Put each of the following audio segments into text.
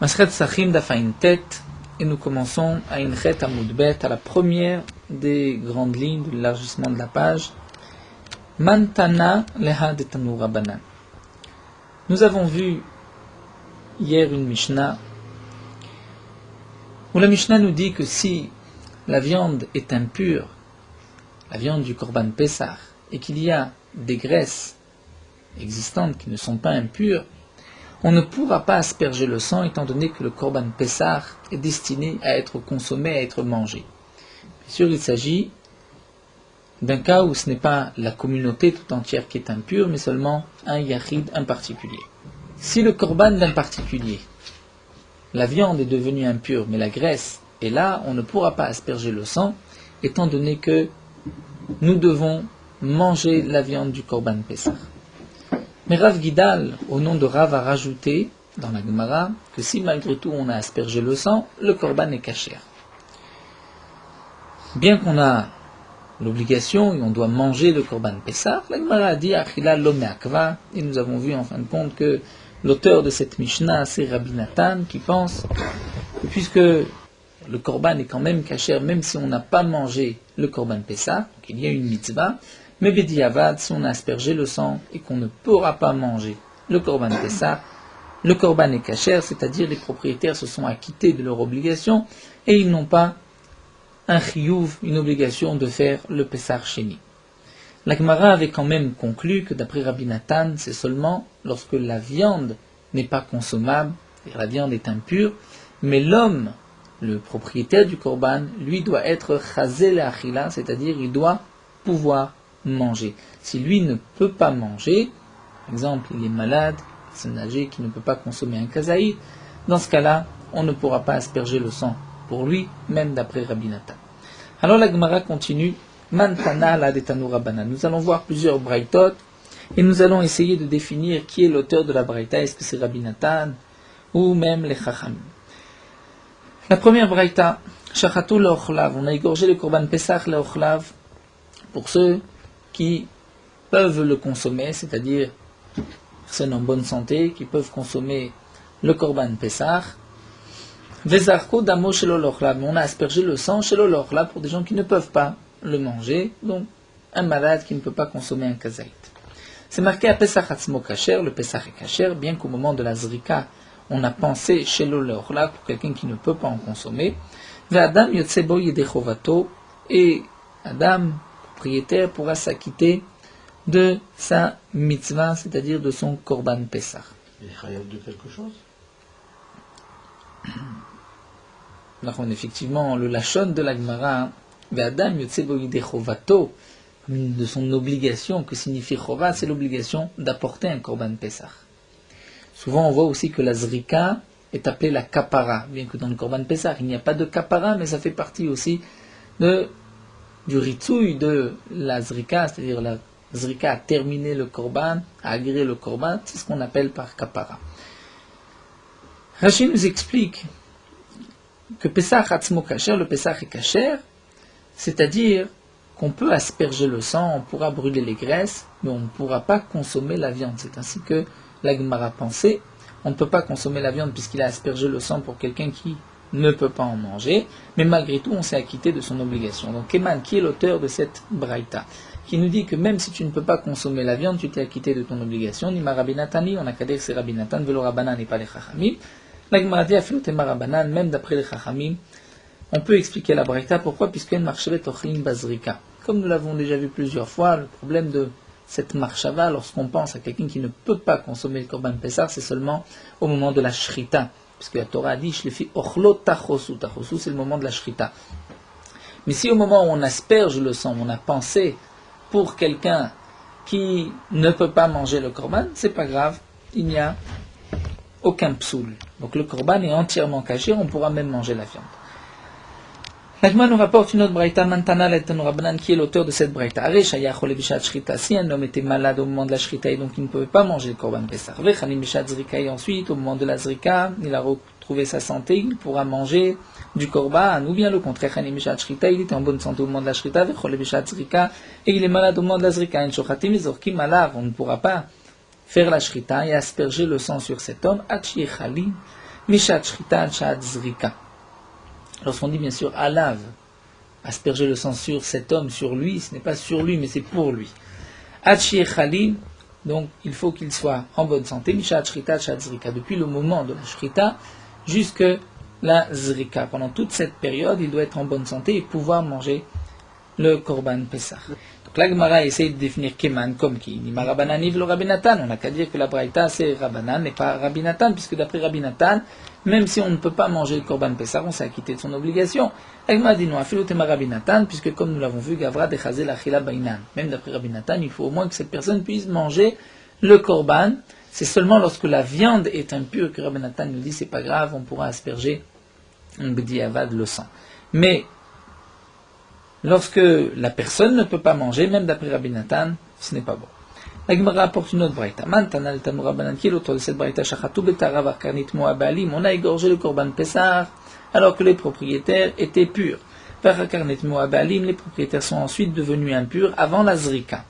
Masret Sachim Dafain Tet, et nous commençons à Inchet Amoudbet, à la première des grandes lignes de l'élargissement de la page. Mantana Leha de Tanur Rabbanan. Nous avons vu hier une Mishnah où la Mishnah nous dit que si la viande est impure, la viande du Korban Pessah, et qu'il y a des graisses existantes qui ne sont pas impures, on ne pourra pas asperger le sang étant donné que le Korban Pessah est destiné à être consommé, à être mangé. Bien sûr, il s'agit d'un cas où ce n'est pas la communauté tout entière qui est impure, mais seulement un yachid, un particulier. Si le Korban d'un particulier, la viande est devenue impure, mais la graisse est là, on ne pourra pas asperger le sang, étant donné que nous devons manger la viande du Korban Pessah. Mais Rav Gidal, au nom de Rav, a rajouté dans la Gemara que si malgré tout on a aspergé le sang, le Korban est kasher. Bien qu'on a l'obligation et on doit manger le Korban Pessah, la Gemara a dit Achila lo me'akva, et nous avons vu en fin de compte que l'auteur de cette Mishnah, c'est Rabbi Nathan, qui pense que puisque le Korban est quand même kasher, même si on n'a pas mangé le Korban Pessah, donc il y a une mitzvah, mais Bediavad, si on a aspergé le sang et qu'on ne pourra pas manger le Korban Pessah, le Korban est kasher, c'est-à-dire les propriétaires se sont acquittés de leur obligation et ils n'ont pas un chiyuv, une obligation de faire le Pessah Sheni. La Gemara avait quand même conclu que d'après Rabbi Nathan, c'est seulement lorsque la viande n'est pas consommable, c'est-à-dire la viande est impure, mais l'homme, le propriétaire du Korban, lui doit être chazel achila, c'est-à-dire il doit pouvoir manger. Si lui ne peut pas manger, par exemple il est malade, c'est un âgé qui ne peut pas consommer un kazaïd, dans ce cas-là, on ne pourra pas asperger le sang pour lui, même d'après Rabbi Nathan. Alors la Gemara continue, Mantana la de Tanur Rabbanan. Nous allons voir plusieurs braïtot et nous allons essayer de définir qui est l'auteur de la braïta, est-ce que c'est Rabbi Nathan ou même les Chachamim. La première braïta, Shachatu le'ochlav, on a égorgé le Korban Pessah le'ochlav pour ceux qui peuvent le consommer, c'est-à-dire personnes en bonne santé, qui peuvent consommer le Korban Pessah. Vezarko damo shelo l'ochlav, on a aspergé le sang shelo l'ochlav pour des gens qui ne peuvent pas le manger, donc un malade qui ne peut pas consommer un kazaït. C'est marqué à Pesach Atzmo Kasher, le Pesach est kasher, bien qu'au moment de la Zrika, on a pensé shelo l'ochlav pour quelqu'un qui ne peut pas en consommer. Ve'adam yotzebo yedechovato, et Adam, propriétaire, pourra s'acquitter de sa mitzvah, c'est-à-dire de son Korban Pessah. Il est chayav de quelque chose? Effectivement, le lachon de la Gemara, Ve'adam yotzebo yedechovato, de son obligation, que signifie chova, c'est l'obligation d'apporter un Korban Pessah. Souvent, on voit aussi que la Zrika est appelée la kapara, bien que dans le Korban Pessah, il n'y a pas de kapara, mais ça fait partie aussi du ritsouille de la Zrika, c'est-à-dire la Zrika a terminé le Korban, a agréé le Korban, c'est ce qu'on appelle par kapara. Rashi nous explique que Pesach Atzmo Kasher, le Pesach est kasher, c'est-à-dire qu'on peut asperger le sang, on pourra brûler les graisses, mais on ne pourra pas consommer la viande. C'est ainsi que la Gemara pensait, on ne peut pas consommer la viande puisqu'il a aspergé le sang pour quelqu'un qui ne peut pas en manger, mais malgré tout on s'est acquitté de son obligation. Donc Keman, qui est l'auteur de cette braïta, qui nous dit que même si tu ne peux pas consommer la viande, tu t'es acquitté de ton obligation. Nima Rabbi Natani, on a qu'à dire que c'est Rabbi Nathan, velo Rabbanan et pas les Chachamim. La Gemara dit Afilotema Rabbanan, même d'après les Chachamim, on peut expliquer la braïta, pourquoi? Puisqu'il y a une marchevet ochlin bazrika. Comme nous l'avons déjà vu plusieurs fois, le problème de cette marchava, lorsqu'on pense à quelqu'un qui ne peut pas consommer le Korban Pessah, c'est seulement au moment de la shrita. Puisque la Torah a dit, Shlefi ochlo tachosu. Tachosu, c'est le moment de la shrita. Mais si au moment où on asperge le sang, on a pensé pour quelqu'un qui ne peut pas manger le Korban, c'est pas grave, il n'y a aucun psoul. Donc le Korban est entièrement caché, on pourra même manger la viande. L'Agma nous rapporte une autre braïta, Mantana la Tanur Rabbanan, qui est l'auteur de cette braïta. Si un homme était malade au moment de la shrita et donc il ne pouvait pas manger le Korban Pessah, et ensuite au moment de la Zrika, il a retrouvé sa santé, il pourra manger du Korban, ou bien le contraire, il était en bonne santé au moment de la shrita, et il est malade au moment de la Zrika, on ne pourra pas faire la shrita et asperger le sang sur cet homme, Mishat Shrita Shat Zrika. Lorsqu'on dit bien sûr Alav, asperger le sang sur cet homme, sur lui, ce n'est pas sur lui, mais c'est pour lui. Hachi Khalim, donc il faut qu'il soit en bonne santé. Mishat Shrita Shat Zrika. Depuis le moment de la Shrita jusque la Zrika. Pendant toute cette période, il doit être en bonne santé et pouvoir manger le Korban Pessah. Donc la Gemara essaye de définir Keman comme qui. Nima Rabbanan le Rabbi Natan. On n'a qu'à dire que la Braïta c'est Rabbanan et pas Rabbi Natan, puisque d'après Rabbi Natan, même si on ne peut pas manger le Korban Pessah, on s'est acquitté de son obligation. La Gemara dit non, Afilotema Rabbi Natan, puisque comme nous l'avons vu, Gavra Dechazel Achila Bainan. Même d'après Rabbi Natan, il faut au moins que cette personne puisse manger le Korban. C'est seulement lorsque la viande est impure que Rabbi Natan nous dit c'est pas grave, on pourra asperger un b'diavad le sang. Mais lorsque la personne ne peut pas manger, même d'après Rabbi Natan, ce n'est pas bon. La Gemara apporte une autre braïta. Mantana le Talmud Rabbanan, qui est l'auteur de cette braïta, Shachatu betara varkarnit moabalim, on a égorgé le Korban Pessah alors que les propriétaires étaient purs. Varkarnit moabalim, les propriétaires sont ensuite devenus impurs avant la Zrika.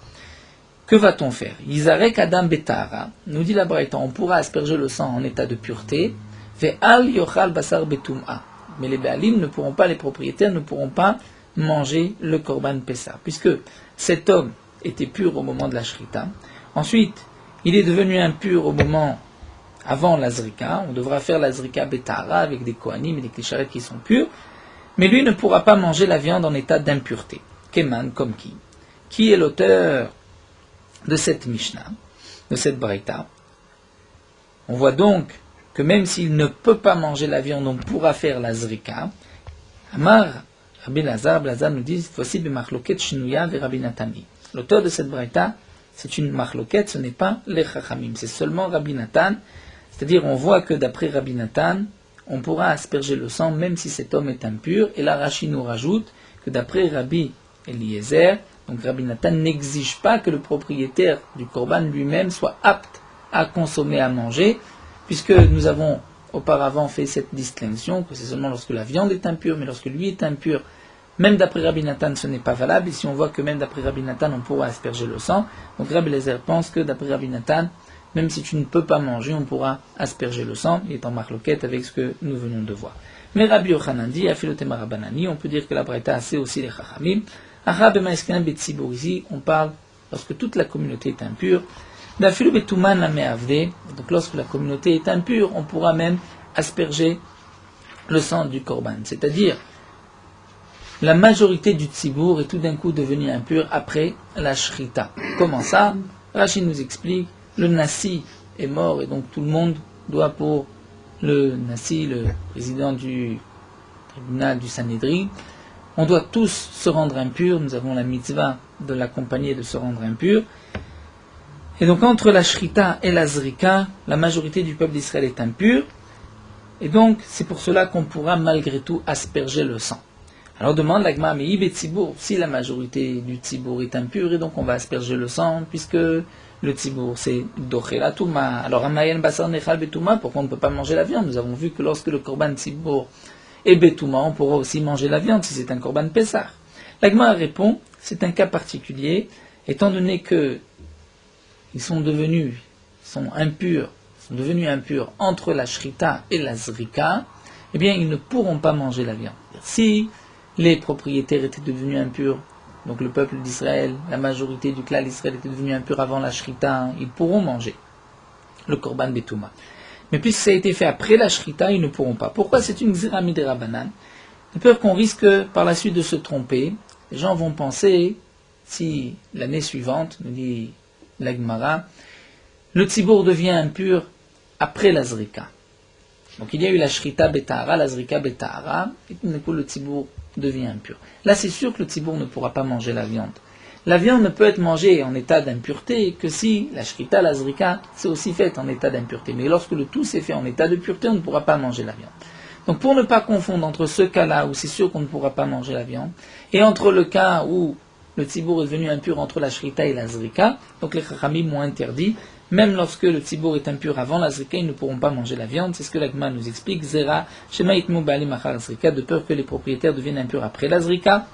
Que va-t-on faire? Yizarek Adam betara, nous dit la braïta, on pourra asperger le sang en état de pureté. Ve'al yochal basar betum'a. Mais les Baalim ne pourront pas, les propriétaires ne pourront pas manger le Korban Pessah, puisque cet homme était pur au moment de la Shrita. Ensuite, il est devenu impur au moment avant la Zrika. On devra faire la Zrika Betara avec des Kohanim et des Klisharet qui sont purs, mais lui ne pourra pas manger la viande en état d'impureté. Keman, comme qui? Qui est l'auteur de cette Mishnah, de cette Braïta? On voit donc que même s'il ne peut pas manger la viande, on pourra faire la Zrika. Amar Rabbi Lazar nous dit voici b'machloket shinouya ve Rabbi Natani. L'auteur de cette braïta, c'est une machloket, ce n'est pas les chachamim, c'est seulement Rabbi Natan. C'est-à-dire, on voit que d'après Rabbi Natan, on pourra asperger le sang même si cet homme est impur. Et là, Rashi nous rajoute que d'après Rabbi Eliezer, donc Rabbi Natan n'exige pas que le propriétaire du korban lui-même soit apte à consommer, à manger, puisque nous avons auparavant fait cette distinction, que c'est seulement lorsque la viande est impure, mais lorsque lui est impur, même d'après Rabbi Natan, ce n'est pas valable. Ici, on voit que même d'après Rabbi Natan, on pourra asperger le sang. Donc Rabbi Eliezer pense que d'après Rabbi Natan, même si tu ne peux pas manger, on pourra asperger le sang. Il est en marloquette avec ce que nous venons de voir. Mais Rabbi Yochanan dit, Afilotema Rabbanani, on peut dire que la braïta, c'est aussi les chachamim. Aha b'maïskin b'tzibour, ici, on parle lorsque toute la communauté est impure. D'afilu b'tuman la me'avde, donc lorsque la communauté est impure, on pourra même asperger le sang du korban. C'est-à-dire, la majorité du tzibour est tout d'un coup devenue impure après la shrita. Comment ça? Rachid nous explique, le nasi est mort et donc tout le monde doit pour le nasi, le président du tribunal du Sanhédrin, on doit tous se rendre impurs, nous avons la mitzvah de l'accompagner de se rendre impurs. Et donc entre la shrita et la zrika, la majorité du peuple d'Israël est impure, et donc c'est pour cela qu'on pourra malgré tout asperger le sang. Alors demande l'agma, mais ibet tzibour, si la majorité du tzibour est impure, et donc on va asperger le sang, puisque le tzibour c'est dochela touma. Alors amayen basar nechal betouma, pourquoi on ne peut pas manger la viande? Nous avons vu que lorsque le korban tzibour est betouma, on pourra aussi manger la viande si c'est un korban pessah. L'agma répond, c'est un cas particulier, étant donné que ils sont devenus impurs entre la shrita et la zrika, eh bien ils ne pourront pas manger la viande. Si les propriétaires étaient devenus impurs, donc le peuple d'Israël, la majorité du clan d'Israël était devenu impur avant la shrita, ils pourront manger le korban betouma. Mais puisque ça a été fait après la shrita, ils ne pourront pas. Pourquoi? C'est une xéra midera banan. De peur qu'on risque par la suite de se tromper. Les gens vont penser, si l'année suivante, nous dit la Gemara, le tzibour devient impur après la zrika. Donc il y a eu la shrita betahara, la zrika betahara, et tout d'un coup le tzibour devient impur. Là c'est sûr que le tzibour ne pourra pas manger la viande. La viande ne peut être mangée en état d'impureté que si la shrita, la zrika, c'est aussi fait en état d'impureté. Mais lorsque le tout s'est fait en état de pureté, on ne pourra pas manger la viande. Donc pour ne pas confondre entre ce cas-là où c'est sûr qu'on ne pourra pas manger la viande, et entre le cas où le tzibour est devenu impur entre la shrita et la zrika, donc les chachamim m'ont interdit, même lorsque le tzibour est impur avant la zrika, ils ne pourront pas manger la viande. C'est ce que l'agma nous explique, zera, shema itmu baalim achar zrika, de peur que les propriétaires deviennent impurs après la zrika.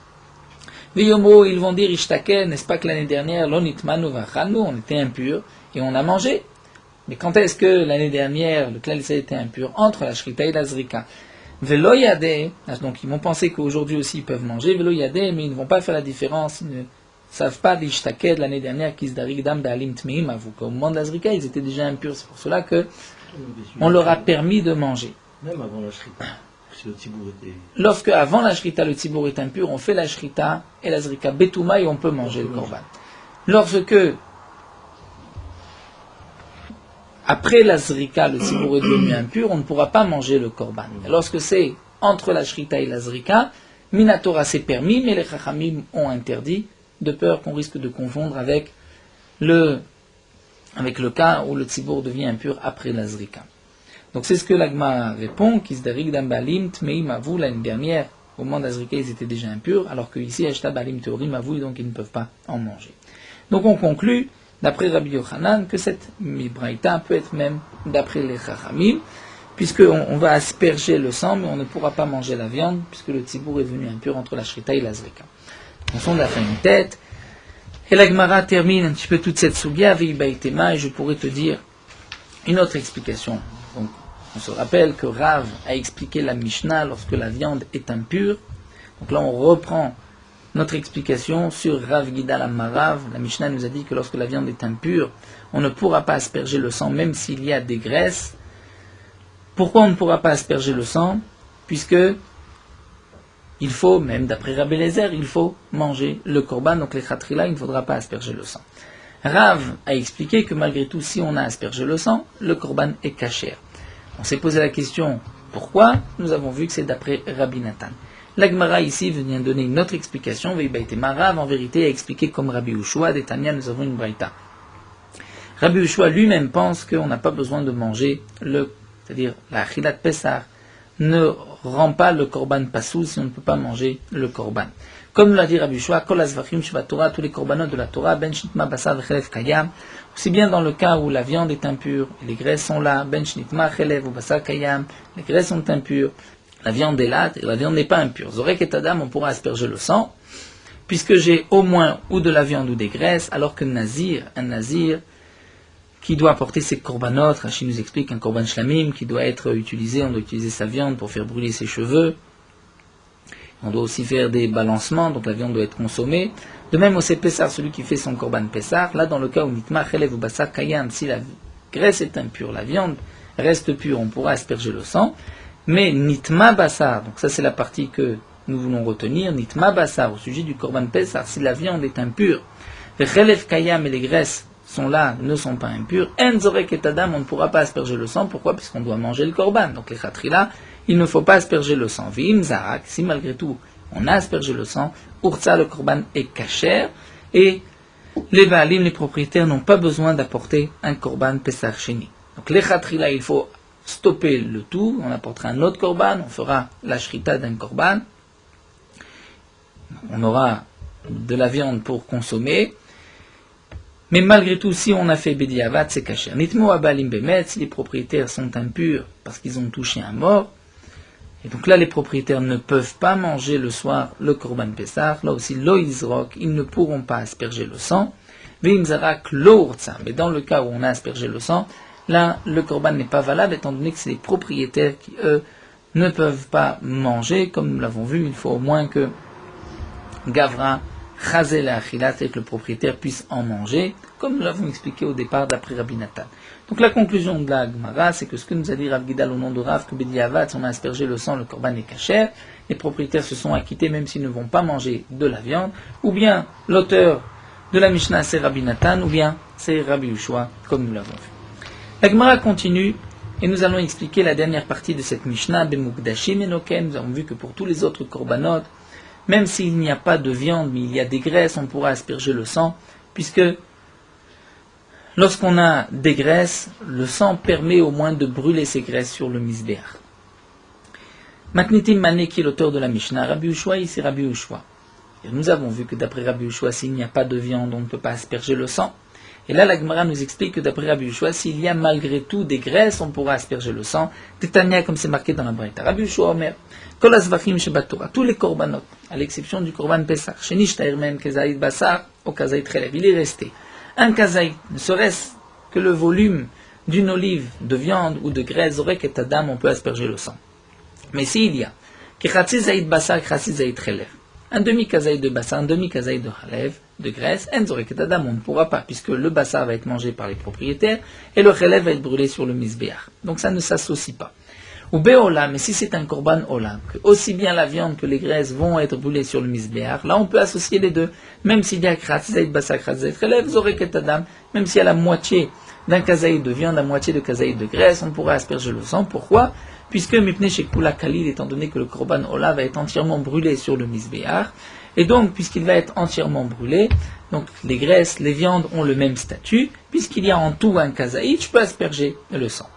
Veyomro, ils vont dire, ishtaken, n'est-ce pas que l'année dernière, l'onitmanu vachanu, on était impurs et on a mangé. Mais quand est-ce que l'année dernière, le klal Israël était impur entre la shrita et la zrika? Velo yadeh, donc ils vont penser qu'aujourd'hui aussi ils peuvent manger, velo yadeh, mais ils ne vont pas faire la différence, ils ne savent pas l'ishtaked l'année dernière qu'ils darig dam da'alim tmeim avou. Au moment de la zrika, ils étaient déjà impurs, c'est pour cela que on leur a permis de manger. Même avant la shrita, si le tibour était... Lorsque avant la shrita, le tibour est impur, on fait la shrita et la zrika betouma et on peut manger le korban. Lorsque après la zrika, le tibour est devenu impur, on ne pourra pas manger le korban. Et lorsque c'est entre la shrita et la zrika, minatora c'est permis, mais les chachamim ont interdit, de peur qu'on risque de confondre avec le cas où le tibour devient impur après la zrika. Donc c'est ce que l'agma répond, qu'isdarig dambalim tmeim avou, l'année dernière, au moment de la zrika, ils étaient déjà impurs, alors qu'ici, ashta balim teorim avou, et donc ils ne peuvent pas en manger. Donc on conclut, d'après Rabbi Yochanan, que cette mibraïta peut être même d'après les chachamim, puisqu'on va asperger le sang, mais on ne pourra pas manger la viande, puisque le tibour est devenu impur entre la shrita et la zrika. On sonde la fin une tête, et la Gemara termine un petit peu toute cette soubia, veibaïtema, et je pourrais te dire une autre explication. Donc, on se rappelle que Rav a expliqué la Mishnah lorsque la viande est impure. Donc là, on reprend notre explication sur Rav Gidal Amarav. La Mishnah nous a dit que lorsque la viande est impure, on ne pourra pas asperger le sang, même s'il y a des graisses. Pourquoi on ne pourra pas asperger le sang? Puisque il faut, même d'après Rabbi Eliezer, il faut manger le korban, donc les khatrila, il ne faudra pas asperger le sang. Rav a expliqué que malgré tout, si on a aspergé le sang, le korban est kasher. On s'est posé la question, pourquoi? Nous avons vu que c'est d'après Rabbi Nathan. La Gemara ici vient donner une autre explication. Rav en vérité a expliqué comme Rabbi Ushua, des Tanya, nous avons une braïta. Rabbi Ushua lui-même pense qu'on n'a pas besoin de manger c'est-à-dire la achilat Pessah ne rend pas le korban passou si on ne peut pas manger le korban. Comme l'a dit Rabbi Ushua, kol azvachim sheba Torah, tous les korbanot de la Torah, ben shnitma basar v'chelev kayam, aussi bien dans le cas où la viande est impure, et les graisses sont là, ben shnitma chelev ou basar kayam, les graisses sont impures, la viande est là, et la viande n'est pas impure. Zorek et Adam, on pourra asperger le sang, puisque j'ai au moins ou de la viande ou des graisses, alors que un nazir, qui doit apporter ses korbanot, Rashi nous explique un korban shlamim qui doit être utilisé, on doit utiliser sa viande pour faire brûler ses cheveux, on doit aussi faire des balancements, donc la viande doit être consommée. De même, au Pessar, celui qui fait son korban Pessar, là dans le cas où nitma chelev ou basar kayam, si la graisse est impure, la viande reste pure, on pourra asperger le sang, mais nitma basar, donc ça c'est la partie que nous voulons retenir, nitma basar, au sujet du korban Pessar, si la viande est impure, chelev kayam et les graisses sont là, ne sont pas impures, en zorek et adam, on ne pourra pas asperger le sang, pourquoi? Puisqu'on doit manger le korban, donc les khatrila, il ne faut pas asperger le sang. V'im zarak, si malgré tout on a aspergé le sang, urtsa, le korban est kasher, et les baalim, les propriétaires, n'ont pas besoin d'apporter un korban pesach sheni. Donc les khatrila, il faut stopper le tout, on apportera un autre korban, on fera la shrita d'un korban, on aura de la viande pour consommer, mais malgré tout, si on a fait Bediavat, c'est caché. Nitmo abalim bemet, si les propriétaires sont impurs parce qu'ils ont touché un mort, et donc là les propriétaires ne peuvent pas manger le soir le korban Pessah, là aussi lo izrok, ils ne pourront pas asperger le sang, veimzarak lo urtsa, mais dans le cas où on a aspergé le sang, là le korban n'est pas valable étant donné que c'est les propriétaires qui eux ne peuvent pas manger, comme nous l'avons vu, il faut au moins que Gavra Chazel achilat, et que le propriétaire puisse en manger, comme nous l'avons expliqué au départ d'après Rabbi Nathan. Donc la conclusion de la Gemara, c'est que ce que nous a dit Rav Gidal au nom de Rav, que Bediavat, si on a aspergé le sang, le korban est kasher, les propriétaires se sont acquittés même s'ils ne vont pas manger de la viande, ou bien l'auteur de la Mishnah c'est Rabbi Nathan, ou bien c'est Rabbi Ushua, comme nous l'avons vu. La Gemara continue, et nous allons expliquer la dernière partie de cette Mishnah, Bemukdashim enoken. Nous avons vu que pour tous les autres korbanot, même s'il n'y a pas de viande, mais il y a des graisses, on pourra asperger le sang, puisque lorsqu'on a des graisses, le sang permet au moins de brûler ces graisses sur le misbéach. Maknitim Mané, qui est l'auteur de la Mishnah, Rabbi Ushua, ici Rabbi Ushua. Et nous avons vu que d'après Rabbi Ushua, s'il n'y a pas de viande, on ne peut pas asperger le sang. Et là, la Gemara nous explique que d'après Rabbi Ushua, s'il y a malgré tout des graisses, on pourra asperger le sang. Tétania, comme c'est marqué dans la Braïta. Rabbi Ushua Omer, Kol azvachim sheba Torah, tous les korbanot, à l'exception du korban Pessah, shenish ta'irmen kezaït basar, ou kazaït chelev, il est resté un kazaït, ne serait-ce que le volume d'une olive, de viande ou de graisse, zorek et adam, on peut asperger le sang. Mais s'il y a un demi-kazaï de bassar, un demi-kazaï de chalev, de graisse, on ne pourra pas, puisque le bassar va être mangé par les propriétaires et le chalev va être brûlé sur le misbéach. Donc ça ne s'associe pas. Ou béolam, mais si c'est un korban olam, que aussi bien la viande que les graisses vont être brûlées sur le misbéach, là on peut associer les deux, même s'il y a kratzaïd bassar, kratzaïd chalev, zorek et adam, même s'il y a la moitié d'un kazaïd de viande, la moitié de kazaïd de graisse, on pourra asperger le sang. Pourquoi? Puisque mipne shekula kalil, étant donné que le korban ola va être entièrement brûlé sur le misbéach, et donc puisqu'il va être entièrement brûlé, donc les graisses, les viandes ont le même statut, puisqu'il y a en tout un kazaïd, je peux asperger le sang.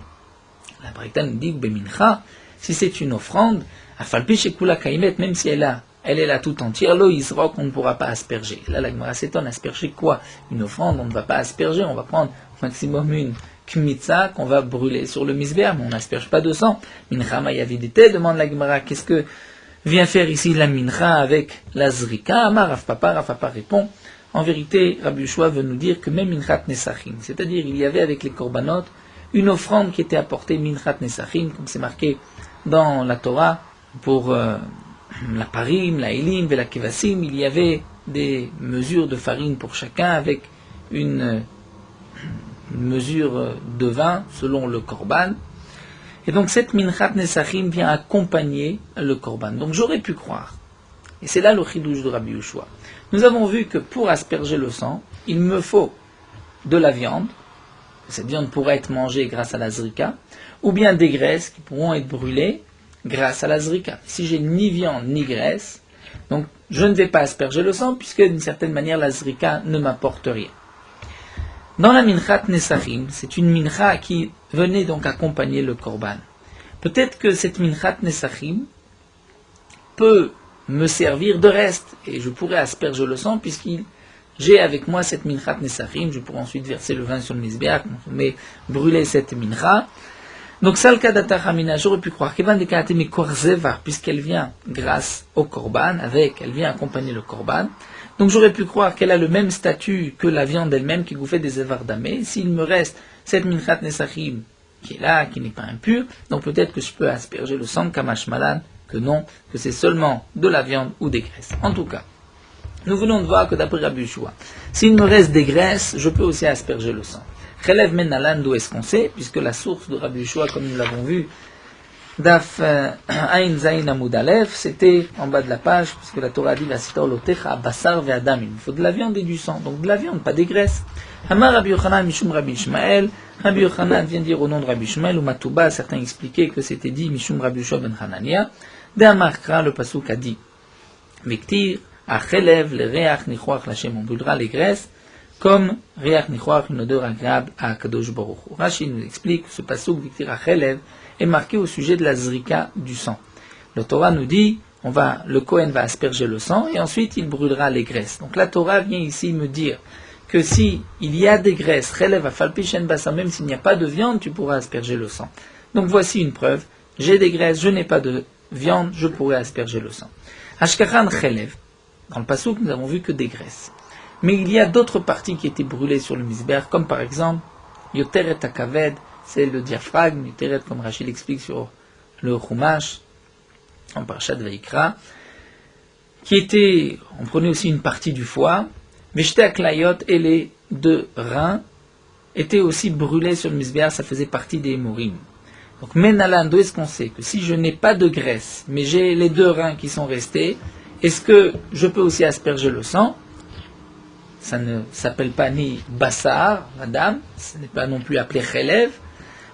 La Braïta nous dit que bemincha, si c'est une offrande, afalpi shekula kaimet, même si elle est là tout entière, lo yisrok, on ne pourra pas asperger. Là, la Gemara s'étonne, asperger quoi? Une offrande, on ne va pas asperger, on va prendre maximum une kmitza qu'on va brûler sur le misbéach, mais on n'asperge pas de sang. Mincha mayavidete, demande la Gemara, qu'est-ce que vient faire ici la mincha avec la zrika? Amar Rav Papa répond, en vérité, Rabbi Yoshua veut nous dire que même minchat nesachim, c'est-à-dire il y avait avec les korbanot une offrande qui était apportée minchat nesachim, comme c'est marqué dans la Torah, pour la parim, la elim, la kevasim, il y avait des mesures de farine pour chacun avec une mesure de vin selon le korban. Et donc cette minchat nesachim vient accompagner le korban. Donc j'aurais pu croire, et c'est là le chidouche de Rabbi Yoshua. Nous avons vu que pour asperger le sang, il me faut de la viande. Cette viande pourra être mangée grâce à la zrika, ou bien des graisses qui pourront être brûlées grâce à la zrika. Si j'ai ni viande ni graisse, donc je ne vais pas asperger le sang, puisque d'une certaine manière la zrika ne m'apporte rien. Dans la minchat nesachim, c'est une mincha qui venait donc accompagner le korban. Peut-être que cette minchat nesachim peut me servir de reste, et je pourrais asperger le sang, j'ai avec moi cette minchat nesachim, je pourrais ensuite verser le vin sur le misbéach, mais brûler cette mincha. Donc salka datachamina, j'aurais pu croire qu'elle vient puisqu'elle vient grâce au korban, elle vient accompagner le korban. Donc j'aurais pu croire qu'elle a le même statut que la viande elle-même qui goûtait des evardamés. S'il me reste cette minchat nesachim qui est là, qui n'est pas impure, donc peut-être que je peux asperger le sang kamash malan, que non, que c'est seulement de la viande ou des graisses. En tout cas, nous venons de voir que d'après Rabbi Yoshua, s'il me reste des graisses, je peux aussi asperger le sang. Chelev menalan, d'où est-ce qu'on sait? Puisque la source de Rabbi Yoshua, comme nous l'avons vu, Daf Ain Zain Amud Aleph, c'était en bas de la page, puisque la Torah dit Vasita olotecha basar ve'adam. Il me faut de la viande et du sang, donc de la viande, pas des graisses. Amar Rabbi Yochanan Mishum Rabbi Ishmael. Rabbi Yochanan vient dire au nom de Rabbi Ishmael, ou Matouba, certains expliquaient que c'était dit Mishum Rabbi Yoshua ben Hanania. De Amar Kra, le pasuk a dit Mektir, Achelev, le Reach Nichoach Lachem, on brûlera les graisses, comme Reach Nichoach, une odeur agréable à Kadosh Baruch Hu. Rashi nous explique que ce pasuk, Mektir Achelev, est marqué au sujet de la zrika du sang. Le Torah nous dit, le Kohen va asperger le sang et ensuite il brûlera les graisses. Donc la Torah vient ici me dire que si il y a des graisses, relève à falpichen bassa, même s'il n'y a pas de viande, tu pourras asperger le sang. Donc voici une preuve, j'ai des graisses, je n'ai pas de viande, je pourrai asperger le sang. Ashkachan chelev, dans le pasuk nous avons vu que des graisses. Mais il y a d'autres parties qui étaient brûlées sur le misbéach, comme par exemple, yoter et akaved, c'est le diaphragme, Yuteret, comme Rachid l'explique sur le Chumash, en Parashat Vayikra, on prenait aussi une partie du foie, Veshte Aklayot et les deux reins étaient aussi brûlés sur le misbéach, ça faisait partie des hémorrhimes. Donc Menalan, d'où est-ce qu'on sait que si je n'ai pas de graisse, mais j'ai les deux reins qui sont restés, est-ce que je peux aussi asperger le sang? Ça ne s'appelle pas ni Bassar, madame, ce n'est pas non plus appelé Chelev.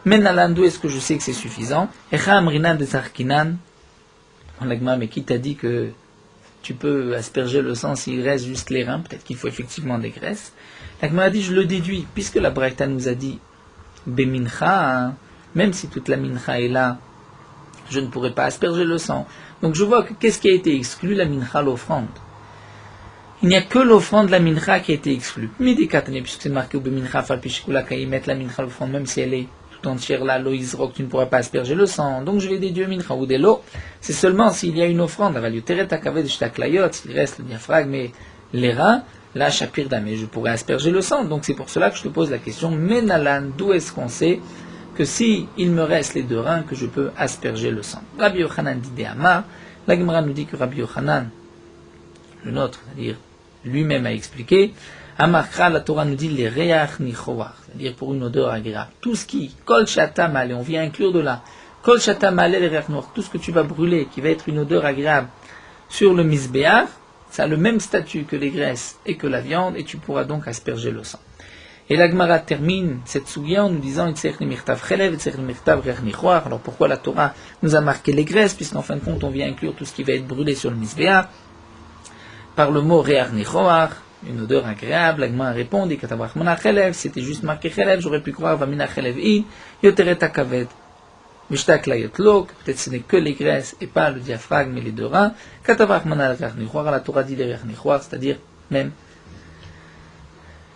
Menalan, d'où est-ce que je sais que c'est suffisant? Echa amrinan de zarkinan. Mais qui t'a dit que tu peux asperger le sang s'il reste juste les reins? Peut-être qu'il faut effectivement des graisses. L'agma a dit, je le déduis, puisque la Braïta nous a dit, bemincha, même si toute la mincha est là, je ne pourrai pas asperger le sang. Donc je vois que qu'est-ce qui a été exclu? La mincha, l'offrande. Il n'y a que l'offrande de la mincha qui a été exclue. Midikatane, puisque c'est marqué au bemincha, falpishikula, mettre la mincha, l'offrande, même si elle est entière là, loïsrok, tu ne pourras pas asperger le sang. Donc je vais déduire mincha ou de l'eau. C'est seulement s'il y a une offrande, s'il reste le diaphragme et les reins, la shapir damé, je pourrais asperger le sang. Donc c'est pour cela que je te pose la question, Menalan, d'où est-ce qu'on sait que si il me reste les 2 reins, que je peux asperger le sang? Rabbi Yochanan dit de Amar, la Gemara nous dit que Rabbi Yochanan, le nôtre, c'est-à-dire lui-même a expliqué, Amarkra, la Torah nous dit les reach nichoar, c'est-à-dire pour une odeur agréable. Tout ce qui, kol shatam ale, on vient inclure de là, kol shatam ale les reach noir, tout ce que tu vas brûler, qui va être une odeur agréable sur le misbéar, ça a le même statut que les graisses et que la viande, et tu pourras donc asperger le sang. Et la Gemara termine cette sougia en nous disant alors pourquoi la Torah nous a marqué les graisses, puisqu'en fin de compte on vient inclure tout ce qui va être brûlé sur le misbéar par le mot reach nichoar, une odeur agréable. La Gemara répond c'était juste marqué chelev, j'aurais pu croire vamina chelev in yoteret akaved mishtak layotlok, peut-être ce n'est que les graisses et pas le diaphragme et les 2 reins. Katavach manal reach nichoar, la Torah dit les reach nichoar, c'est-à-dire même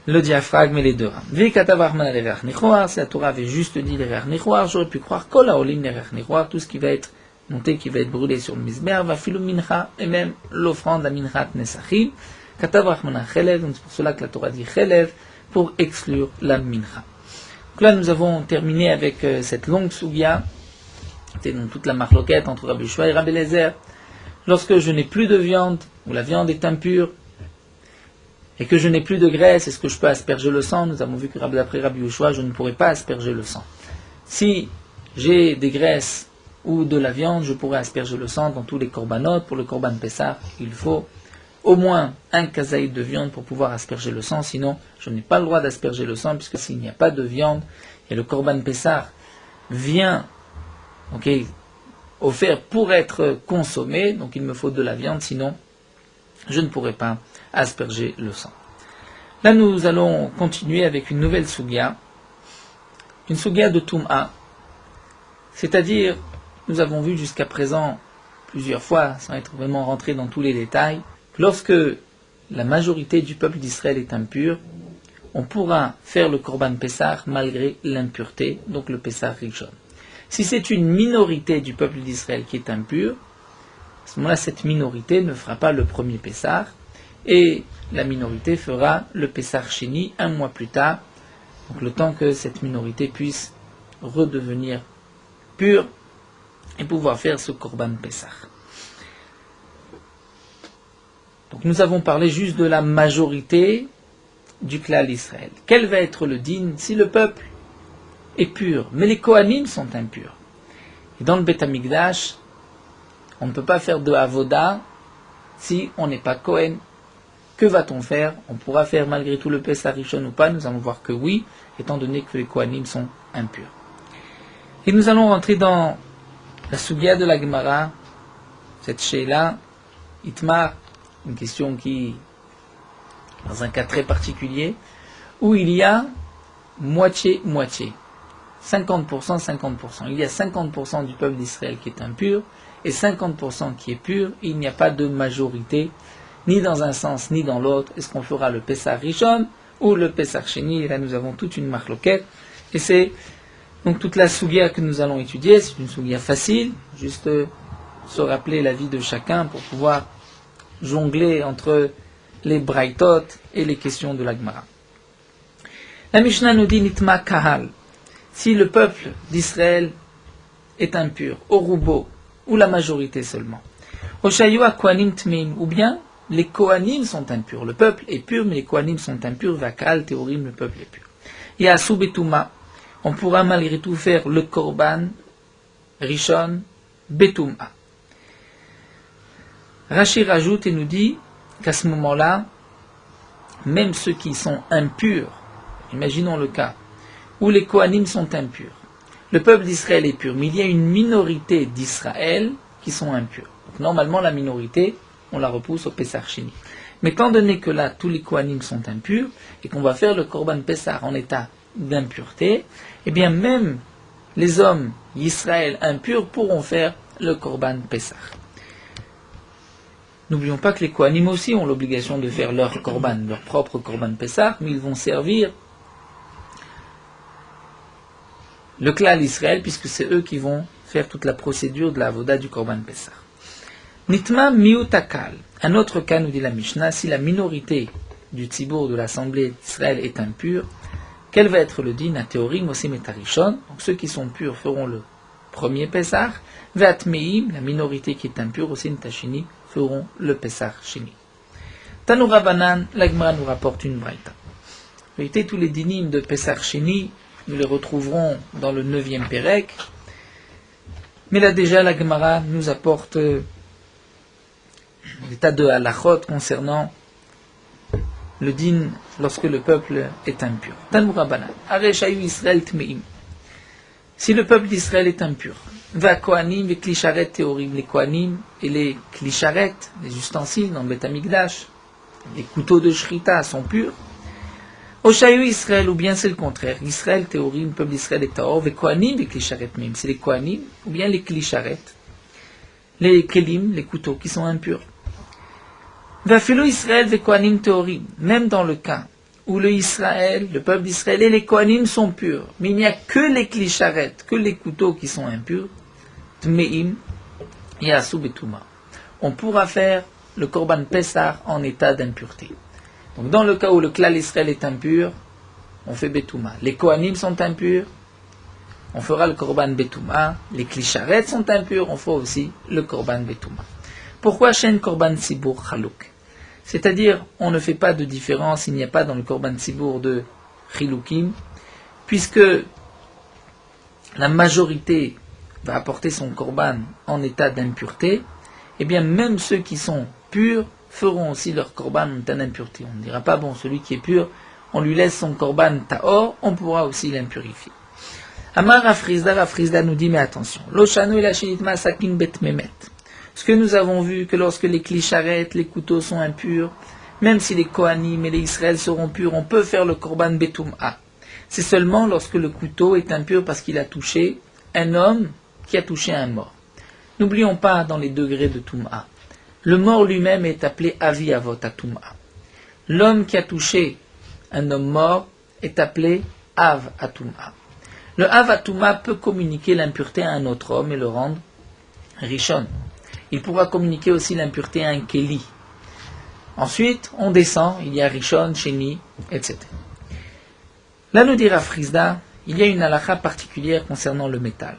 le diaphragme et les 2 reins. Si la Torah avait juste dit les reach nichoar, j'aurais pu croire kol haolim les reach nichoar, tout ce qui va être monté, qui va être brûlé sur le misber, va filu mincha, et même l'offrande, la minchat nesachim. Katavach mana chelev, donc c'est pour cela que la Torah dit chelev, pour exclure la mincha. Donc là, nous avons terminé avec cette longue sugya, c'était donc toute la marloquette entre Rabbi Yoshua et Rabbi Eliezer. Lorsque je n'ai plus de viande, ou la viande est impure, et que je n'ai plus de graisse, est-ce que je peux asperger le sang? Nous avons vu que d'après Rabbi Yoshua, je ne pourrais pas asperger le sang. Si j'ai des graisses ou de la viande, je pourrais asperger le sang dans tous les korbanot. Pour le korban Pessah, il faut au moins un kazaïd de viande pour pouvoir asperger le sang, sinon je n'ai pas le droit d'asperger le sang, puisque s'il n'y a pas de viande, et le korban Pessah vient offert pour être consommé, donc il me faut de la viande, sinon je ne pourrai pas asperger le sang. Là, nous allons continuer avec une nouvelle sugya, une sugya de Tum'a, c'est-à-dire, nous avons vu jusqu'à présent plusieurs fois, sans être vraiment rentré dans tous les détails, que lorsque la majorité du peuple d'Israël est impure, on pourra faire le korban Pessah malgré l'impureté, donc le Pessah Rishon. Si c'est une minorité du peuple d'Israël qui est impure, à ce moment-là, cette minorité ne fera pas le premier Pessah, et la minorité fera le Pessah Sheni 1 mois plus tard, donc le temps que cette minorité puisse redevenir pure et pouvoir faire ce Korban Pessah. Donc nous avons parlé juste de la majorité du Klal Israël. Quel va être le din si le peuple est pur, mais les Kohanim sont impurs? Et dans le Beth Amikdash, on ne peut pas faire de Avoda si on n'est pas Kohen. Que va-t-on faire? On pourra faire malgré tout le Pessah Rishon ou pas? Nous allons voir que oui, étant donné que les Kohanim sont impurs. Et nous allons rentrer dans la sugya de la Gemara, cette Sheila, Itmar, une question qui, dans un cas très particulier, où il y a moitié-moitié, 50%, 50%. Il y a 50% du peuple d'Israël qui est impur, et 50% qui est pur, et il n'y a pas de majorité, ni dans un sens, ni dans l'autre. Est-ce qu'on fera le Pessah Rishon, ou le Pessah Sheni? Et là nous avons toute une marloquette, et c'est donc toute la sugya que nous allons étudier. C'est une sugya facile, juste se rappeler la vie de chacun pour pouvoir jongler entre les braïtot et les questions de la Gemara. La Mishnah nous dit Nitma Kahal, si le peuple d'Israël est impur, au roubo, ou la majorité seulement, Oshayua Kohanim Tmeim, ou bien les Kohanim sont impurs. Le peuple est pur, mais les Kohanim sont impurs. Vakal Théorim, le peuple est pur. Yasu Betuma, on pourra malgré tout faire le Korban Rishon Betuma. Rashi rajoute et nous dit qu'à ce moment-là, même ceux qui sont impurs, imaginons le cas où les Kohanim sont impurs, le peuple d'Israël est pur, mais il y a une minorité d'Israël qui sont impurs. Donc, normalement, la minorité, on la repousse au Pessah Sheni. Mais étant donné que là, tous les Kohanim sont impurs, et qu'on va faire le Korban Pessah en état d'impureté, eh bien même les hommes d'Israël impurs pourront faire le Korban Pessah. N'oublions pas que les Kohanim aussi ont l'obligation de faire leur Korban, leur propre Korban Pessah, mais ils vont servir le Klal Israël, puisque c'est eux qui vont faire toute la procédure de la avoda du Korban Pessah. Nitma miutakal. Un autre cas, nous dit la Mishnah, si la minorité du tzibour de l'assemblée d'Israël est impur, quel va être le din à théorie Mosé Metarishon? Donc ceux qui sont purs feront le premier Pessah, Ve'atmeim, la minorité qui est impure, aussi Tachini, feront le Pessah Shini. Tanoura Banan, la Gemara nous rapporte une braïta. En réalité, tous les dinim de Pessah Shini, nous les retrouverons dans le 9e Pérec. Mais là déjà, la Gemara nous apporte des tas de halachot concernant le din lorsque le peuple est impur. Tanoura Banan, Areshayu Israël Tmeim. Si le peuple d'Israël est impur, va Kohanim et Klisharet théorim, les Kohanim et les Klisharet, les ustensiles dans le Beth Amikdash, les couteaux de Shrita sont purs. Oshayu Israël, ou bien c'est le contraire, Israël théorim, le peuple d'Israël est tahor, ve Kohanim et Klisharet même, c'est les Kohanim, ou bien les Klisharet, les Kelim, les couteaux qui sont impurs. Va Philo Israël ve Kohanim théorim, même dans le cas où le Israël, le peuple d'Israël et les Kohanim sont purs, mais il n'y a que les Klisharet, que les couteaux qui sont impurs, Tmeim et Asou Betouma. On pourra faire le Korban Pessah en état d'impureté. Donc dans le cas où le Klal Israël est impur, on fait Betouma. Les Kohanim sont impurs, on fera le Korban Betouma. Les Klisharet sont impurs, on fera aussi le Korban Betouma. Pourquoi Shen Korban Sibour Chalouk? C'est-à-dire, on ne fait pas de différence, il n'y a pas dans le Korban Tzibour de Chilukim, puisque la majorité va apporter son Korban en état d'impureté, et bien même ceux qui sont purs feront aussi leur Korban en état d'impureté. On ne dira pas, bon, celui qui est pur, on lui laisse son Korban Tahor, on pourra aussi l'impurifier. Amar Rafrizda nous dit, mais attention, Loshanu ila shenitma sakin bet memet. Ce que nous avons vu, que lorsque les Klisharet, les couteaux sont impurs, même si les Kohanim et les Israël seront purs, on peut faire le Korban Betouma. C'est seulement lorsque le couteau est impur parce qu'il a touché un homme qui a touché un mort. N'oublions pas dans les degrés de Touma. Le mort lui-même est appelé Avi Avot Touma. L'homme qui a touché un homme mort est appelé Av Touma. Le Av Touma peut communiquer l'impureté à un autre homme et le rendre Rishon. Il pourra communiquer aussi l'impureté à un Kéli. Ensuite, on descend, il y a Rishon, Sheni, etc. Là, nous dira Frisda, il y a une halakha particulière concernant le métal.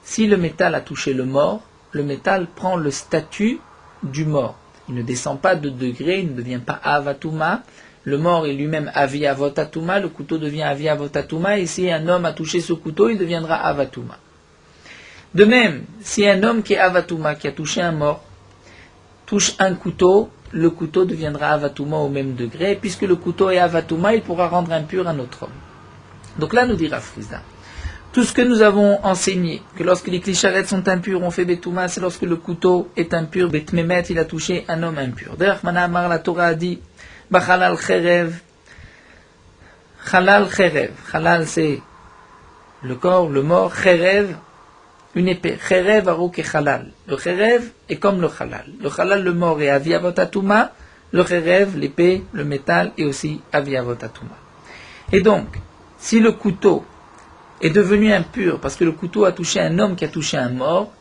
Si le métal a touché le mort, le métal prend le statut du mort. Il ne descend pas de degré, il ne devient pas Avatouma. Le mort est lui-même Avi Avotatouma, le couteau devient Avi Avotatouma, et si un homme a touché ce couteau, il deviendra Avatouma. De même, si un homme qui est Avatouma, qui a touché un mort, touche un couteau, le couteau deviendra Avatouma au même degré, puisque le couteau est Avatouma, il pourra rendre impur un autre homme. Donc là, nous dira Frisda, tout ce que nous avons enseigné, que lorsque les Klisharet sont impurs, on fait Betouma, c'est lorsque le couteau est impur, Betmemet, il a touché un homme impur. D'ailleurs, Manamar, la Torah a dit, Bachalal Cherev, Chalal Cherev, Chalal c'est le corps, le mort, Cherev, une épée. Cherev aruk et halal. Le cherev est comme le halal. Le halal, le mort, est avi avotatuma. Le cherev, l'épée, le métal, est aussi avi avotatuma. Et donc, si le couteau est devenu impur, parce que le couteau a touché un homme qui a touché un mort,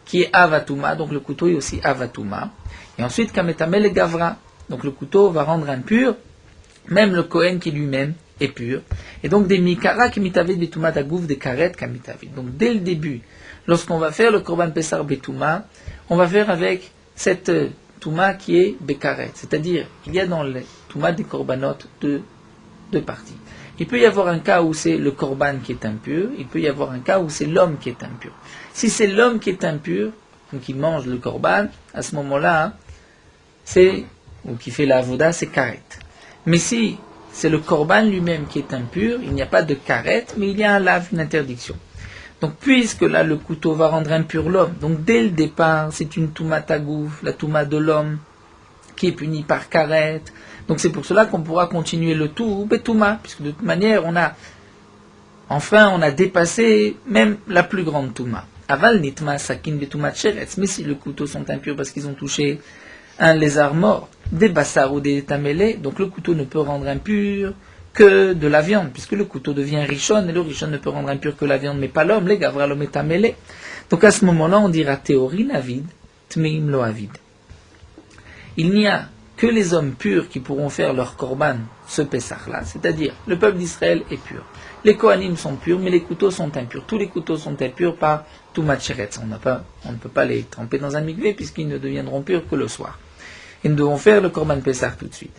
qui est avatuma, donc le couteau est aussi avatuma. Et ensuite, kametamel et gavra. Donc le couteau va rendre impur, même le Kohen qui lui-même est pur. Et donc des mikara qui mitavid betuma dagouf, des karet kamitavid. Donc dès le début, lorsqu'on va faire le Korban Pessar Betouma, on va faire avec cette Touma qui est Bekaret. C'est-à-dire, il y a dans le Touma des Korbanot deux parties. Il peut y avoir un cas où c'est le Korban qui est impur, il peut y avoir un cas où c'est l'homme qui est impur. Si c'est l'homme qui est impur, donc qui mange le Korban, à ce moment-là, ou qui fait la Avoda, c'est Karet. Mais si c'est le Korban lui-même qui est impur, il n'y a pas de Karet, mais il y a un lave, une interdiction. Donc, puisque là, le couteau va rendre impur l'homme, donc dès le départ, c'est une Touma Tagouf, la Touma de l'homme, qui est punie par Karet. Donc, c'est pour cela qu'on pourra continuer le tout, Betouma, puisque de toute manière, on a dépassé même la plus grande Touma. Aval Nitma Sakin Betouma Tcheretz, mais si les couteaux sont impurs parce qu'ils ont touché un lézard mort, des bassars ou des tamélés, donc le couteau ne peut rendre impur que de la viande, puisque le couteau devient richon, et le richon ne peut rendre impur que la viande, mais pas l'homme, les gavra l'homme est amélé. Donc à ce moment-là, on dira théorie navid, tmeim lo avid. Il n'y a que les hommes purs qui pourront faire leur korban ce Pessah-là, c'est-à-dire le peuple d'Israël est pur. Les Kohanim sont purs, mais les couteaux sont impurs. Tous les couteaux sont impurs par Toumat Sheretz. On ne peut pas les tremper dans un mikvé puisqu'ils ne deviendront purs que le soir. Et nous devons faire le korban Pessah tout de suite.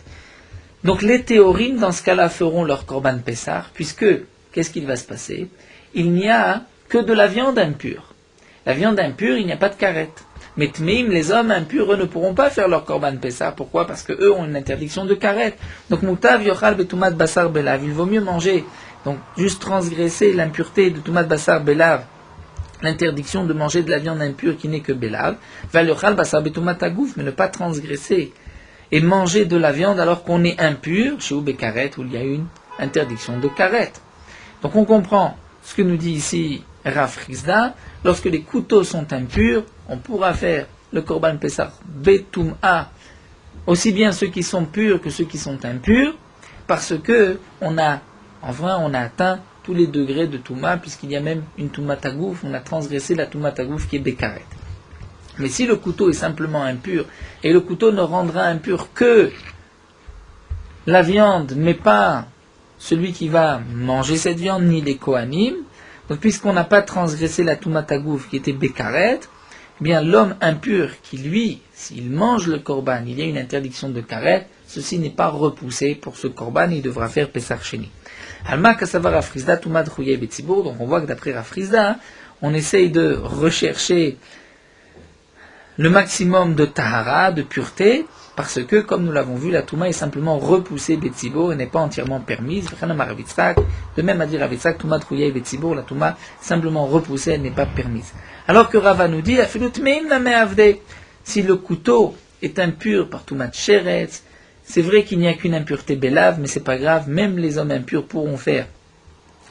Donc les théorim, dans ce cas-là, feront leur korban Pessah, puisque, qu'est-ce qu'il va se passer? Il n'y a que de la viande impure. La viande impure, il n'y a pas de carette. Mais Tmeim, les hommes impurs, eux ne pourront pas faire leur korban Pessah. Pourquoi? Parce qu'eux ont une interdiction de carette. Donc Moutav Yochal Betumat Basar Belav, il vaut mieux manger, donc juste transgresser l'impureté de Tumat Basar Belav, l'interdiction de manger de la viande impure qui n'est que Belav, Val Yochal Basar Betumat Agouf, mais ne pas transgresser et manger de la viande alors qu'on est impur, chez Oubé Karet, où il y a une interdiction de Karet. Donc on comprend ce que nous dit ici Rav Chizda, lorsque les couteaux sont impurs, on pourra faire le Korban Pessah Betum'a, aussi bien ceux qui sont purs que ceux qui sont impurs, parce que on a atteint tous les degrés de Touma, puisqu'il y a même une Touma Tagouf, on a transgressé la Touma Tagouf qui est Bekaret. Mais si le couteau est simplement impur, et le couteau ne rendra impur que la viande, mais pas celui qui va manger cette viande, ni les Kohanim, donc puisqu'on n'a pas transgressé la Touma Tagouf qui était Bekaret, eh bien l'homme impur qui lui, s'il mange le korban, il y a une interdiction de karet, ceci n'est pas repoussé pour ce korban, il devra faire Pesach Sheni. Alma Kasavar Afrizda Touma Drouye Betzibur, donc on voit que d'après Afrizda, on essaye de rechercher le maximum de tahara, de pureté, parce que, comme nous l'avons vu, la Touma est simplement repoussée Betzibur et n'est pas entièrement permise. De même à dire Ravitzak, Touma Drouye Betzibur, la Touma simplement repoussée, elle n'est pas permise. Alors que Rava nous dit, si le couteau est impur par Toumat Sheretz, c'est vrai qu'il n'y a qu'une impureté Belav, mais c'est pas grave, même les hommes impurs pourront faire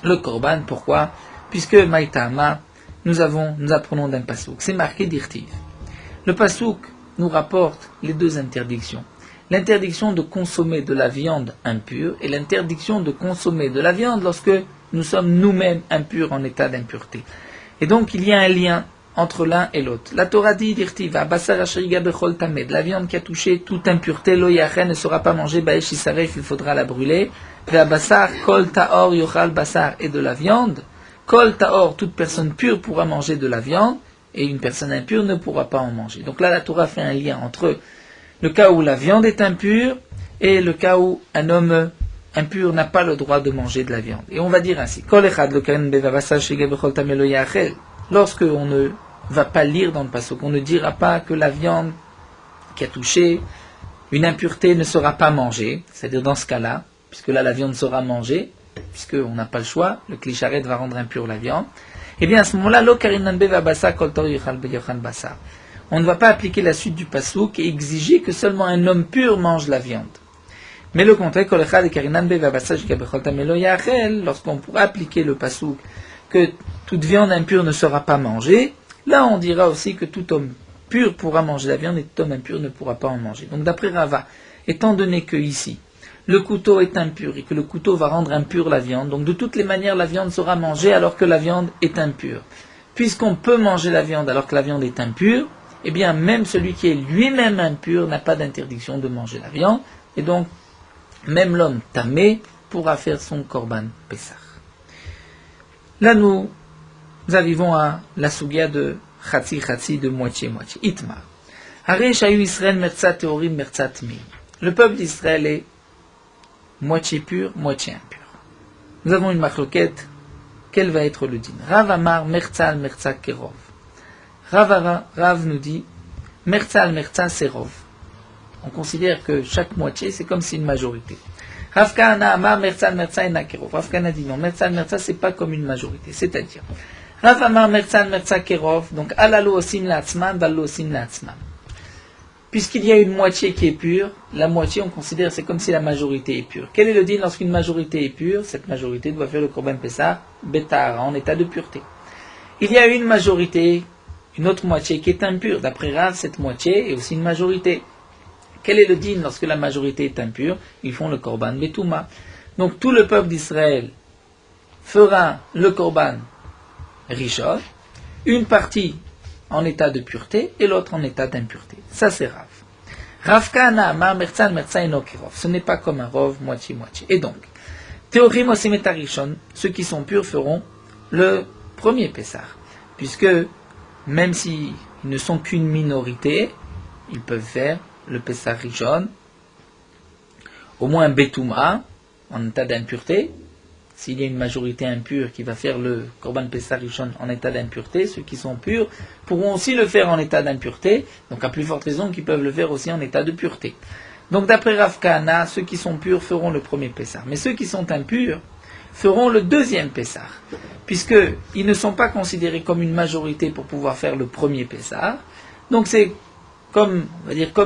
le korban. Pourquoi? Puisque Maïtama, nous apprenons d'un pasouk. C'est marqué d'Irtiv. Le pasouk nous rapporte les deux interdictions. L'interdiction de consommer de la viande impure et l'interdiction de consommer de la viande lorsque nous sommes nous-mêmes impurs en état d'impureté. Et donc il y a un lien entre l'un et l'autre. La Torah dit d'Irtiva, Basar Ashriga Bechol Tamed, la viande qui a touché toute impureté, lo yachen ne sera pas mangée, Baesh Isaref, il faudra la brûler. Ve Basar, Kol Taor Yochal Basar, et de la viande. Kol Taor, toute personne pure pourra manger de la viande, et une personne impure ne pourra pas en manger. Donc là, la Torah fait un lien entre le cas où la viande est impure et le cas où un homme impur n'a pas le droit de manger de la viande. Et on va dire ainsi, Kol Echad, lorsque on ne va pas lire dans le passage, on ne dira pas que la viande qui a touché une impureté ne sera pas mangée, c'est-à-dire dans ce cas-là, puisque là la viande sera mangée, puisqu'on n'a pas le choix, le clicharet va rendre impure la viande, et bien à ce moment-là, on ne va pas appliquer la suite du pasouk et exiger que seulement un homme pur mange la viande. Mais le contraire, lorsqu'on pourra appliquer le pasouk que toute viande impure ne sera pas mangée, là on dira aussi que tout homme pur pourra manger la viande et tout homme impur ne pourra pas en manger. Donc d'après Rava, étant donné que ici, le couteau est impur et que le couteau va rendre impure la viande, donc de toutes les manières la viande sera mangée alors que la viande est impure. Puisqu'on peut manger la viande alors que la viande est impure, eh bien même celui qui est lui-même impur n'a pas d'interdiction de manger la viande, et donc même l'homme tamé pourra faire son korban Pessah. Là nous arrivons à la sugia de Chatsi, de moitié-moitié. Itma. Israël merza teorim merza tmi. Le peuple d'Israël est moitié pur, moitié impur. Nous avons une machloquette. Quel va être le din? Rav Amar merza kerov. Rav nous dit merza serov. On considère que chaque moitié c'est comme si une majorité. Rav Kahana Amar merza ena kerov. Rav Kahana dit non, merza c'est pas comme une majorité. C'est-à-dire Rav Amar merza kerov. Donc alalo osim la'atzman, ballo osim la'atzman. Puisqu'il y a une moitié qui est pure, la moitié on considère c'est comme si la majorité est pure. Quel est le din lorsqu'une majorité est pure? Cette majorité doit faire le korban Pessah Betahara, en état de pureté. Il y a une majorité, une autre moitié qui est impure. D'après Rav, cette moitié est aussi une majorité. Quel est le din lorsque la majorité est impure? Ils font le korban Betouma. Donc tout le peuple d'Israël fera le korban Rishon, une partie en état de pureté et l'autre en état d'impureté. Ça c'est Rav. Rav Kahana Amar Mertzan Mertzan Eno Kerov. Ce n'est pas comme un rov, moitié-moitié. Et donc, Théorim Osim et Arishon, ceux qui sont purs feront le premier Pessah. Puisque, même s'ils ne sont qu'une minorité, ils peuvent faire le Pessah Rishon, au moins Betouma, en état d'impureté. S'il y a une majorité impure qui va faire le Korban Pessah Rishon en état d'impureté, ceux qui sont purs pourront aussi le faire en état d'impureté, donc à plus forte raison qu'ils peuvent le faire aussi en état de pureté. Donc d'après Rav Kahana, ceux qui sont purs feront le premier Pessah, mais ceux qui sont impurs feront le deuxième Pessah, puisqu'ils ne sont pas considérés comme une majorité pour pouvoir faire le premier Pessah, donc c'est comme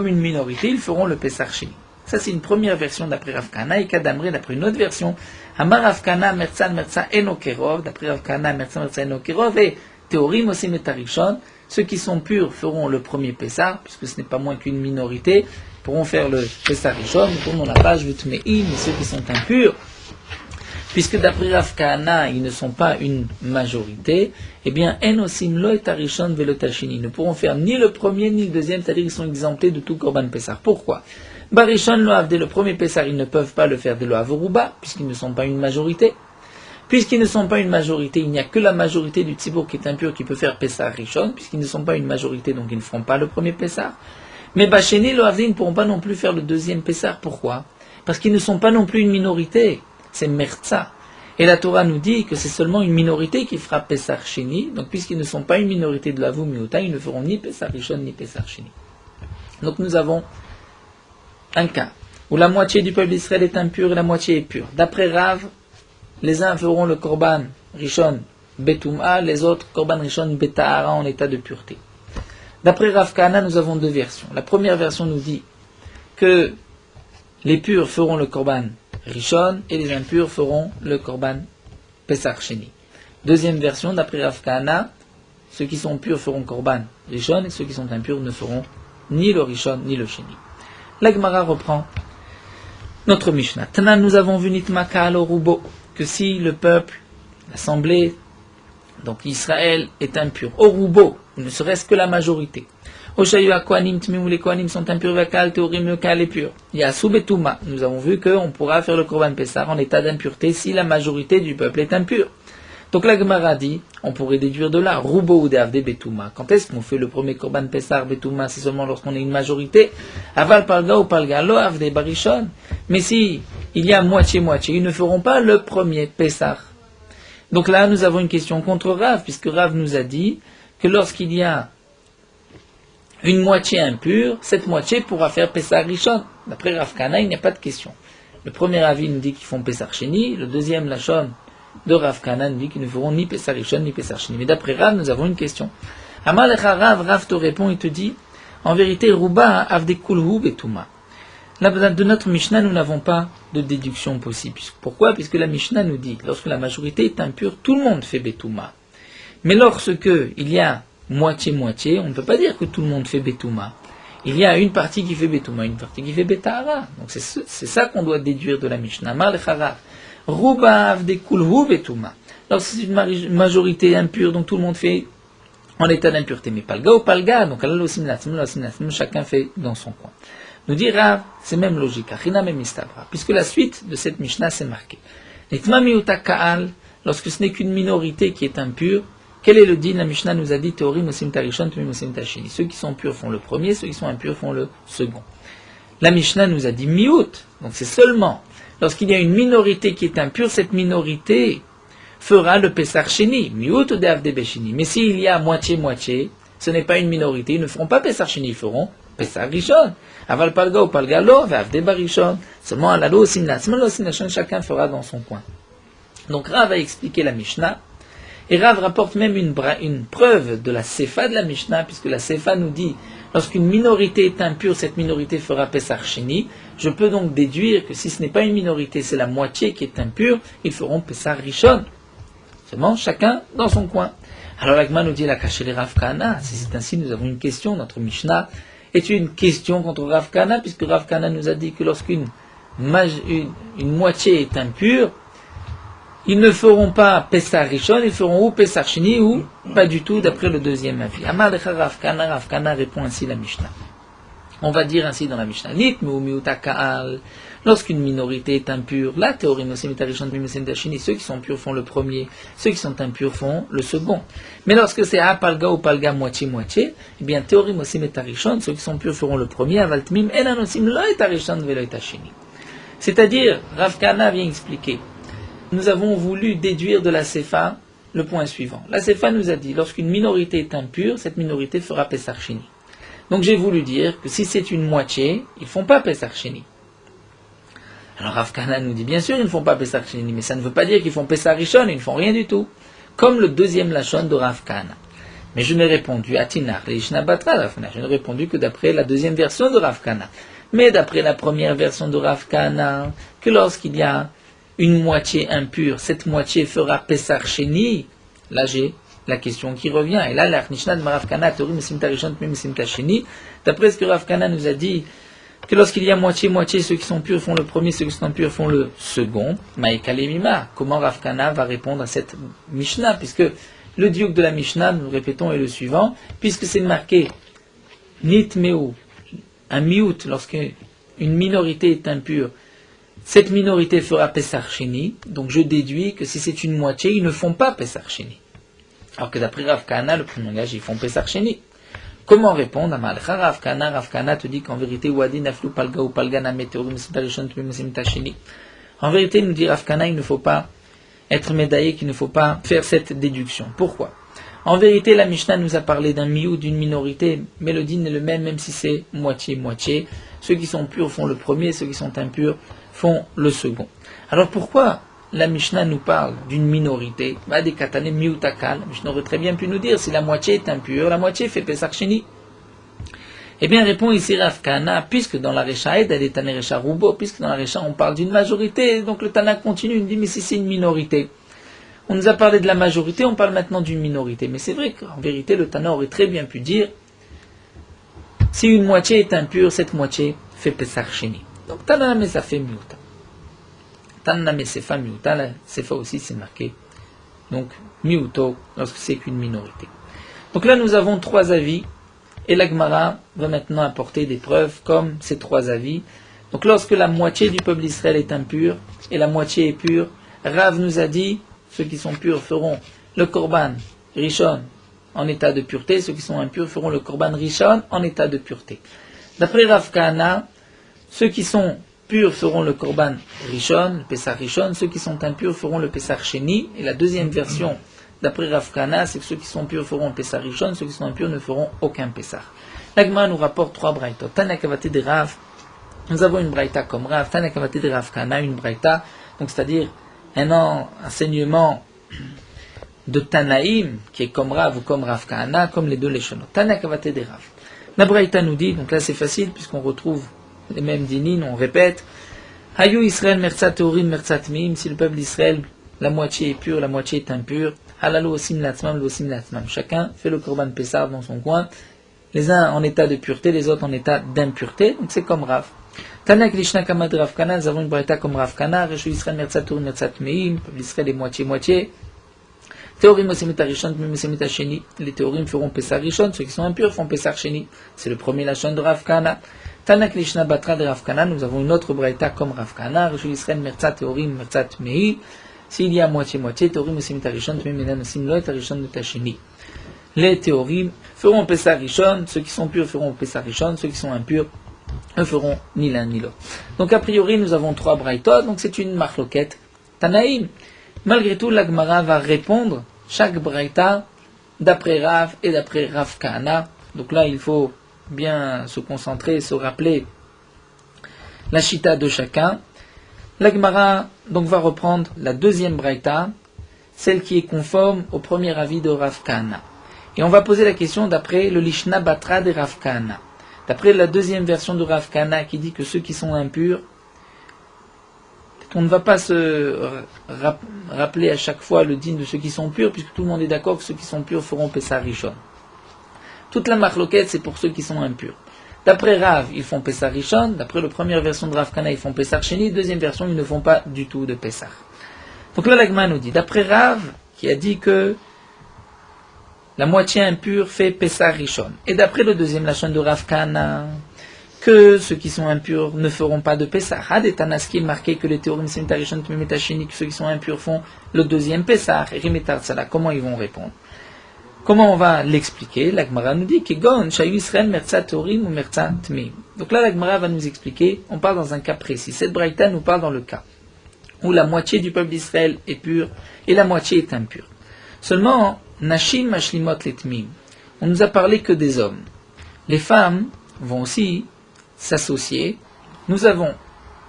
une minorité, ils feront le Pessah Sheni. Ça, c'est une première version d'après Rav Kahana, et Kadamri d'après une autre version. Amar Rav Kahana, Mertzan Eno Kerov, d'après Rav Kahana, Mertzan Eno Kerov, et Théorim Osim et Arishon, ceux qui sont purs feront le premier Pessah, puisque ce n'est pas moins qu'une minorité, pourront faire le Pessah Rishon, comme on n'a pas ajouté mais ceux qui sont impurs, puisque d'après Rav Kahana, ils ne sont pas une majorité, eh bien, En Osim Lo et Arishon Velo Tashini, ne pourront faire ni le premier ni le deuxième, c'est-à-dire qu'ils sont exemptés de tout Korban Pessah. Pourquoi? Barishon Loav, dès le premier Pessah, ils ne peuvent pas le faire de Loav Rouba, puisqu'ils ne sont pas une majorité. Puisqu'ils ne sont pas une majorité, il n'y a que la majorité du Tzibour qui est impur qui peut faire Pessah Rishon, puisqu'ils ne sont pas une majorité, donc ils ne feront pas le premier Pessah. Mais Bacheni Loav, ils ne pourront pas non plus faire le deuxième Pessah. Pourquoi? Parce qu'ils ne sont pas non plus une minorité. C'est Mertza. Et la Torah nous dit que c'est seulement une minorité qui fera Pessah Sheni. Donc puisqu'ils ne sont pas une minorité de l'Avou Miouta, ils ne feront ni Pessah Rishon ni Pessah Sheni. Donc nous avons un cas où la moitié du peuple d'Israël est impure et la moitié est pure. D'après Rav, les uns feront le Korban Rishon Betouma, les autres Korban Rishon Betahara en état de pureté. D'après Rav Kahana, nous avons deux versions. La première version nous dit que les purs feront le Korban Rishon et les impurs feront le Korban Pesach Sheni. Deuxième version, d'après Rav Kahana, ceux qui sont purs feront Korban Rishon et ceux qui sont impurs ne feront ni le Rishon ni le Sheni. La Gemara reprend notre Mishnah. Tana, nous avons vu Nitmaka al Orubo, que si le peuple, l'assemblée, donc Israël est impur, Orubo, ne serait-ce que la majorité. Oshayu Kohanim Tmim, les Kohanim sont impurs, Vakal, Théorim, le Kal est pur. Yasu Betuma, nous avons vu qu'on pourra faire le Korban Pessah en état d'impureté si la majorité du peuple est impure. Donc la Gemara dit, on pourrait déduire de là, Rubo ou Deavde Betuma. Quand est-ce qu'on fait le premier Korban Pessah Betuma? C'est seulement lorsqu'on est une majorité. Aval Palga ou Palga, Lo Avde Barishon. Mais si il y a moitié-moitié, ils ne feront pas le premier Pessah. Donc là, nous avons une question contre Rav, puisque Rav nous a dit que lorsqu'il y a une moitié impure, cette moitié pourra faire Pessah Rishon. D'après Rav Kahana, il n'y a pas de question. Le premier avis nous dit qu'ils font Pessah Sheni, le deuxième, la Shon de Rav Kahana, nous dit qu'ils ne feront ni Pessah Rishon ni Pessah Sheni. Mais d'après Rav, nous avons une question. Amar lecha Rav, Rav te répond, il te dit, en vérité, Ruba avde kulhu betuma. Là, de notre Mishnah, nous n'avons pas de déduction possible. Pourquoi? Puisque la Mishnah nous dit, lorsque la majorité est impure, tout le monde fait betuma. Mais lorsque il y a moitié-moitié, on ne peut pas dire que tout le monde fait betuma. Il y a une partie qui fait betuma, une partie qui fait betahara. Donc c'est ça qu'on doit déduire de la Mishnah. Amar lecha Rav. Ruba avde kulhu betuma. Alors c'est une majorité impure, donc tout le monde fait en état d'impureté. Mais palga ou palga, donc chacun fait dans son coin. Nous dit Rav, c'est même logique. Puisque la suite de cette Mishnah c'est marqué. Lorsque ce n'est qu'une minorité qui est impure, quel est le din? La Mishnah nous a dit Théorim osim tarishon, tumim osim tashini. Ceux qui sont purs font le premier, ceux qui sont impurs font le second. La Mishnah nous a dit miut, donc c'est seulement lorsqu'il y a une minorité qui est impure, cette minorité fera le Pesach Sheni, miut de avde beshini. Mais s'il y a moitié-moitié, ce n'est pas une minorité, ils ne feront pas Pesach Sheni, ils feront Pesach Rishon. Aval palga ou palga lo, avde barishon. Seulement à la lo osim nashon, chacun fera dans son coin. Donc Rav a expliqué la Mishnah. Et Rav rapporte même une preuve de la Sefa de la Mishnah, puisque la Sefa nous dit, lorsqu'une minorité est impure, cette minorité fera Pesach Sheni. Je peux donc déduire que si ce n'est pas une minorité, c'est la moitié qui est impure, ils feront Pesach Rishon. Seulement, chacun dans son coin. Alors l'Agma nous dit, la caché les Rav Kahana. Si c'est ainsi, nous avons une question. Notre Mishnah est une question contre Rav Kahana, puisque Rav Kahana nous a dit que lorsqu'une moitié est impure, ils ne feront pas Pessah Rishon, ils feront ou Pessah Sheni ou pas du tout, d'après le deuxième avis. Amar lecha Rav Kahana répond ainsi la Mishnah. On va dire ainsi dans la Mishnah, lorsqu'une minorité est impure, la théorie ceux qui sont purs font le premier, ceux qui sont impurs font le second. Mais lorsque c'est apalga ou palga moitié-moitié, eh bien théorie ceux qui sont purs feront le premier, avaltmim enanosim lo etarishon velo etashini. C'est-à-dire, Rav Kahana vient expliquer, nous avons voulu déduire de la Sefa le point suivant. La Sefa nous a dit, lorsqu'une minorité est impure, cette minorité fera Pesach Sheni. Donc j'ai voulu dire que si c'est une moitié, ils ne font pas Pesach Sheni. Alors Rav Kahana nous dit, bien sûr, ils ne font pas Pesach Sheni, mais ça ne veut pas dire qu'ils font Pesach Rishon, ils ne font rien du tout. Comme le deuxième Lachon de Rav Kahana. Mais je n'ai répondu, Atinar, Leishna Batra, je n'ai répondu que d'après la deuxième version de Rav Kahana. Mais d'après la première version de Rav Kahana, que lorsqu'il y a une moitié impure, cette moitié fera Pesach Sheni, là j'ai la question qui revient. Et là, l'Arnishna de Rav Kahana, d'après ce que Rav Kahana nous a dit, que lorsqu'il y a moitié-moitié, ceux qui sont purs font le premier, ceux qui sont impurs font le second. Maïkalemima, comment Rav Kahana va répondre à cette Mishnah, puisque le diouk de la Mishnah, nous répétons, est le suivant, puisque c'est marqué Nitmeu, un miout, lorsqu'une minorité est impure, cette minorité fera Pesach Sheni, donc je déduis que si c'est une moitié, ils ne font pas Pesach Sheni. Alors que d'après Rav Kahana, le premier langage, ils font Pesach Sheni. Comment répondre à Malcha Rav Kahana te dit qu'en vérité, Wadi Naflu Palga ou Palga Nameteorim Sitarishon Tumimsim Sheni. En vérité, nous dit Rav Kahana, il ne faut pas être médaillé, qu'il ne faut pas faire cette déduction. Pourquoi? En vérité, la Mishnah nous a parlé d'un miout, d'une minorité, mais le din est le même, même si c'est moitié-moitié. Ceux qui sont purs font le premier, ceux qui sont impurs font le second. Alors pourquoi la Mishnah nous parle d'une minorité? Des katané miutakal. La Mishnah aurait très bien pu nous dire, si la moitié est impure, la moitié fait Pesach Sheni. Eh bien, répond ici Rav Kahana, puisque dans la Recha Ed, elle est Tane Recha Rubo, puisque dans la Recha on parle d'une majorité, donc le Tana continue, il dit, mais si c'est une minorité. On nous a parlé de la majorité, on parle maintenant d'une minorité. Mais c'est vrai qu'en vérité, le Tana aurait très bien pu dire, si une moitié est impure, cette moitié fait Pesach Sheni. Donc Tana mais ça fait miuta. Tana mais c'est fa miuta, la sefa aussi c'est marqué. Donc miuto, lorsque c'est qu'une minorité. Donc là nous avons trois avis, et la Gemara va maintenant apporter des preuves comme ces trois avis. Donc lorsque la moitié du peuple d'Israël est impure, et la moitié est pure, Rav nous a dit, ceux qui sont purs feront le korban rishon en état de pureté, ceux qui sont impurs feront le korban rishon en état de pureté. D'après Rav Kahana, ceux qui sont purs feront le korban rishon, le pesach rishon, ceux qui sont impurs feront le pesach sheni, et la deuxième version d'après Rav Kahana, c'est que ceux qui sont purs feront le pesach rishon, ceux qui sont impurs ne feront aucun pesach. L'Agma nous rapporte trois braïtot. Tanakavate de Rav, nous avons une braïta comme Rav, Tanakavate de Rav Kahana, une braïta, donc c'est-à-dire un enseignement de Tanaïm, qui est comme Rav ou comme Rav Kahana, comme les deux Leshonot. Tanakavate de Rav. La braïta nous dit, donc là c'est facile, puisqu'on retrouve les mêmes dinines, on répète, Hayu Israël merzat teorim merzat mim, si le peuple d'Israël, la moitié est pure, la moitié est impure, halalu osim latmam, osim latmam. Chacun fait le korban pessar dans son coin, les uns en état de pureté, les autres en état d'impureté, donc c'est comme Rav. Tanak lishna kamad Rav Kahana, nous avons une braïta comme Rav Kahana, Reshu Israël merzat teorim merzat mim, le peuple d'Israël est moitié-moitié. Théorim osimita rishon, osimita sheni, les théorim feront pessar rishon, ceux qui sont impurs font pessar sheni. C'est le premier lachon de Rav Kahana. Tanak lishna batra de Rav Kahana, nous avons une autre braïta comme Rav Kahana, Reshu Israël merzat teorim merzat mei. S'il y a moitié-moitié, théorim osimita rishon, menan osim lo et rishon de tasheni. Les théorim feront pessar rishon, ceux qui sont purs feront pessar rishon, ceux qui sont impurs ne feront ni l'un ni l'autre. Donc a priori nous avons trois braïtot, donc c'est une marloquette Tanaïm. Malgré tout, la Gemara va répondre chaque braïta d'après Rav et d'après Rav Kahana. Donc là, il faut bien se concentrer, se rappeler la chita de chacun. La Gemara donc va reprendre la deuxième braïta, celle qui est conforme au premier avis de Rav Kahana. Et on va poser la question d'après le Lishna Batra de Rav Kahana. D'après la deuxième version de Rav Kahana qui dit que ceux qui sont impurs, on ne va pas se rappeler à chaque fois le din de ceux qui sont purs, puisque tout le monde est d'accord que ceux qui sont purs feront Pessah Rishon. Toute la marloquette, c'est pour ceux qui sont impurs. D'après Rav, ils font Pessah Rishon. D'après la première version de Rav Kahana, ils font Pessah Sheni. Deuxième version, ils ne font pas du tout de Pessah. Donc là, l'Agma nous dit, d'après Rav, qui a dit que la moitié impure fait Pessah Rishon. Et d'après le deuxième lachon de Rav Kahana, que ceux qui sont impurs ne feront pas de Pessah. Had et Tanas qui est marqué que les théorim Semitarichon Tmimetachini, que ceux qui sont impurs font le deuxième Pessah. Rimetar Tzala, comment ils vont répondre? Comment on va l'expliquer? La Gemara nous dit Kegon, Shayu Israël, Merza Torim ou Merza Tmim. Donc là, la Gemara va nous expliquer, on parle dans un cas précis. Cette braïta nous parle dans le cas où la moitié du peuple d'Israël est pure et la moitié est impure. Seulement, Nashim Mashlimot Letmim, on nous a parlé que des hommes. Les femmes vont aussi s'associer. Nous avons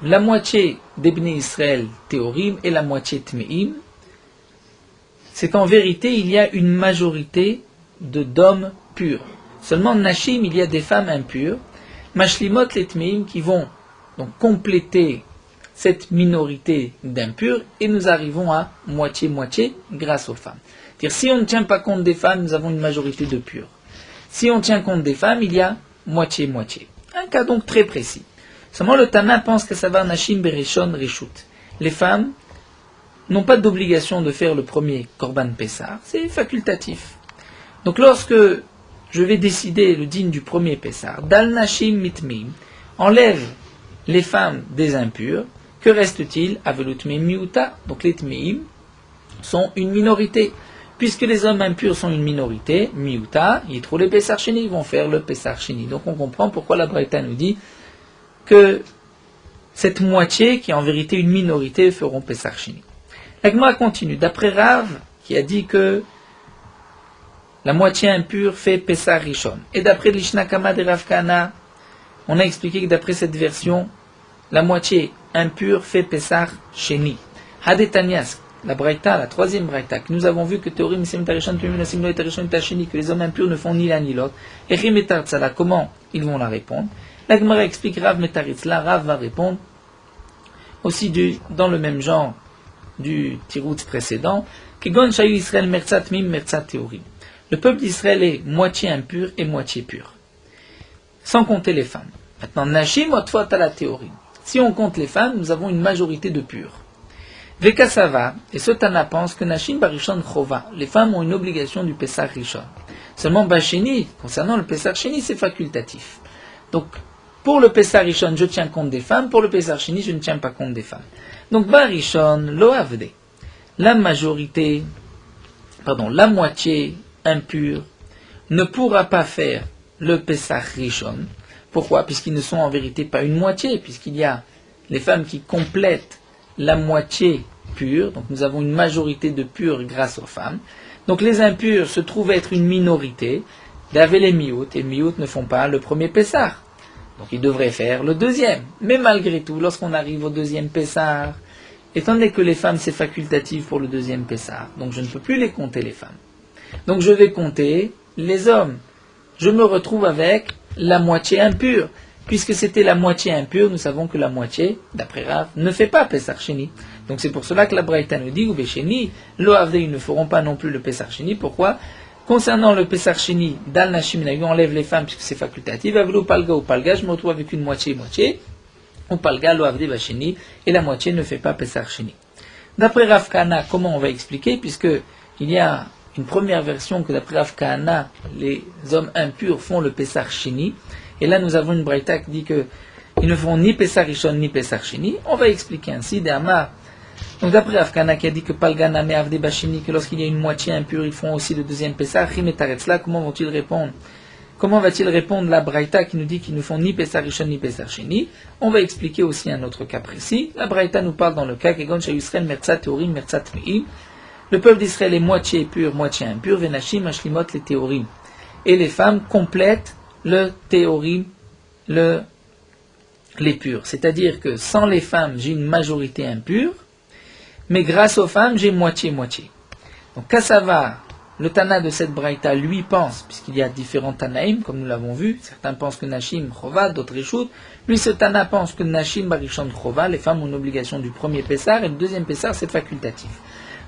la moitié des Bnei Israël Théorim et la moitié Tmeim. C'est qu'en vérité, il y a une majorité d'hommes purs. Seulement, Nashim, il y a des femmes impures. Mashlimot les Tmeim qui vont donc compléter cette minorité d'impurs et nous arrivons à moitié-moitié grâce aux femmes. C'est-à-dire, si on ne tient pas compte des femmes, nous avons une majorité de purs. Si on tient compte des femmes, il y a moitié-moitié. Un cas donc très précis. Seulement le Tana pense que ça va Nashim Bereshon Reshut. Les femmes n'ont pas d'obligation de faire le premier Korban Pessah, c'est facultatif. Donc lorsque je vais décider le din du premier Pessah, Dal Nashim Mitmim, enlève les femmes des impurs, que reste-t-il? Avelut Miuta, donc les Tmeim sont une minorité. Puisque les hommes impurs sont une minorité, Miuta, Yitro les Pessar Sheni, ils vont faire le Pessar Sheni. Donc on comprend pourquoi la Braïta nous dit que cette moitié, qui est en vérité une minorité, feront Pessar Sheni. La Gemara continue. D'après Rav, qui a dit que la moitié impure fait Pessar Rishon. Et d'après l'Ishna Kama de Rav Kana, on a expliqué que d'après cette version, la moitié impure fait Pessar Sheni. Hadetanias, la Braïta, la troisième Braïta, que nous avons vu que Théorim, que les hommes impurs ne font ni l'un ni l'autre. Et Rimetar Tzala, comment ils vont la répondre? La Gemara explique Rav Metaritz, là Rav va répondre aussi dans le même genre du Tiroutz précédent, Kegon Shayu Israël Merza Tmim Merza Théorim. Le peuple d'Israël est moitié impur et moitié pur, sans compter les femmes. Maintenant, Nashim Otfot à la Théorim. Si on compte les femmes, nous avons une majorité de purs. Vekasava, et ce Tana pense que Nashim Barishon Chova, les femmes ont une obligation du Pessah Rishon. Seulement Basheni, concernant le Pessah Sheni, c'est facultatif. Donc, pour le Pessah Rishon, je tiens compte des femmes, pour le Pessah Sheni, je ne tiens pas compte des femmes. Donc, Barishon, Loavde, la moitié impure ne pourra pas faire le Pessah Rishon. Pourquoi? Puisqu'ils ne sont en vérité pas une moitié, puisqu'il y a les femmes qui complètent la moitié pure, donc nous avons une majorité de purs grâce aux femmes. Donc les impurs se trouvent être une minorité, d'avec les miout, et les miout ne font pas le premier Pessah. Donc ils devraient faire le deuxième. Mais malgré tout, lorsqu'on arrive au deuxième Pessah, étant donné que les femmes c'est facultatif pour le deuxième Pessah, donc je ne peux plus les compter les femmes. Donc je vais compter les hommes. Je me retrouve avec la moitié impure. Puisque c'était la moitié impure, nous savons que la moitié, d'après Rav, ne fait pas Pessar Sheni. Donc c'est pour cela que la Braïta nous dit, ou Besheni, lo Avde, ils ne feront pas non plus le Pessar Sheni. Pourquoi? Concernant le Pessar Sheni, Dal Nashim, on enlève les femmes puisque c'est facultatif. Avlo Palga ou Palga, je me retrouve avec une moitié-moitié. Ou Palga, lo Avde, Besheni, et la moitié ne fait pas Pessar Sheni. D'après Rav Kahana, comment on va expliquer? Puisque il y a une première version que d'après Rav Kahana, les hommes impurs font le Pessar Sheni. Et là, nous avons une braïta qui dit qu'ils ne font ni Pessah Rishon ni Pessah Sheni. On va expliquer ainsi. Donc d'après Rav Kahana qui a dit que Palgana me Avde Basheni, que lorsqu'il y a une moitié impure, ils font aussi le deuxième Pessah. Rimetaretzla, comment vont-ils répondre? Comment va-t-il répondre la braïta qui nous dit qu'ils ne font ni Pessah Rishon ni Pessah Sheni? On va expliquer aussi un autre cas précis. La braïta nous parle dans le cas Kegon Shayu Israël Merza Théorim Merza Tmeim. Le peuple d'Israël est moitié pur, moitié impur. Venashim Ashlimot les Théorim. Et les femmes complètent le théorim, les purs. C'est-à-dire que sans les femmes, j'ai une majorité impure, mais grâce aux femmes, j'ai moitié-moitié. Donc, Kassava, le Tana de cette Braïta, lui pense, puisqu'il y a différents Tanaïm, comme nous l'avons vu, certains pensent que Nashim Chova, d'autres Rishut. Lui, ce Tana pense que Nashim Barishon Chova, les femmes ont une obligation du premier Pessar, et le deuxième Pessar, c'est facultatif.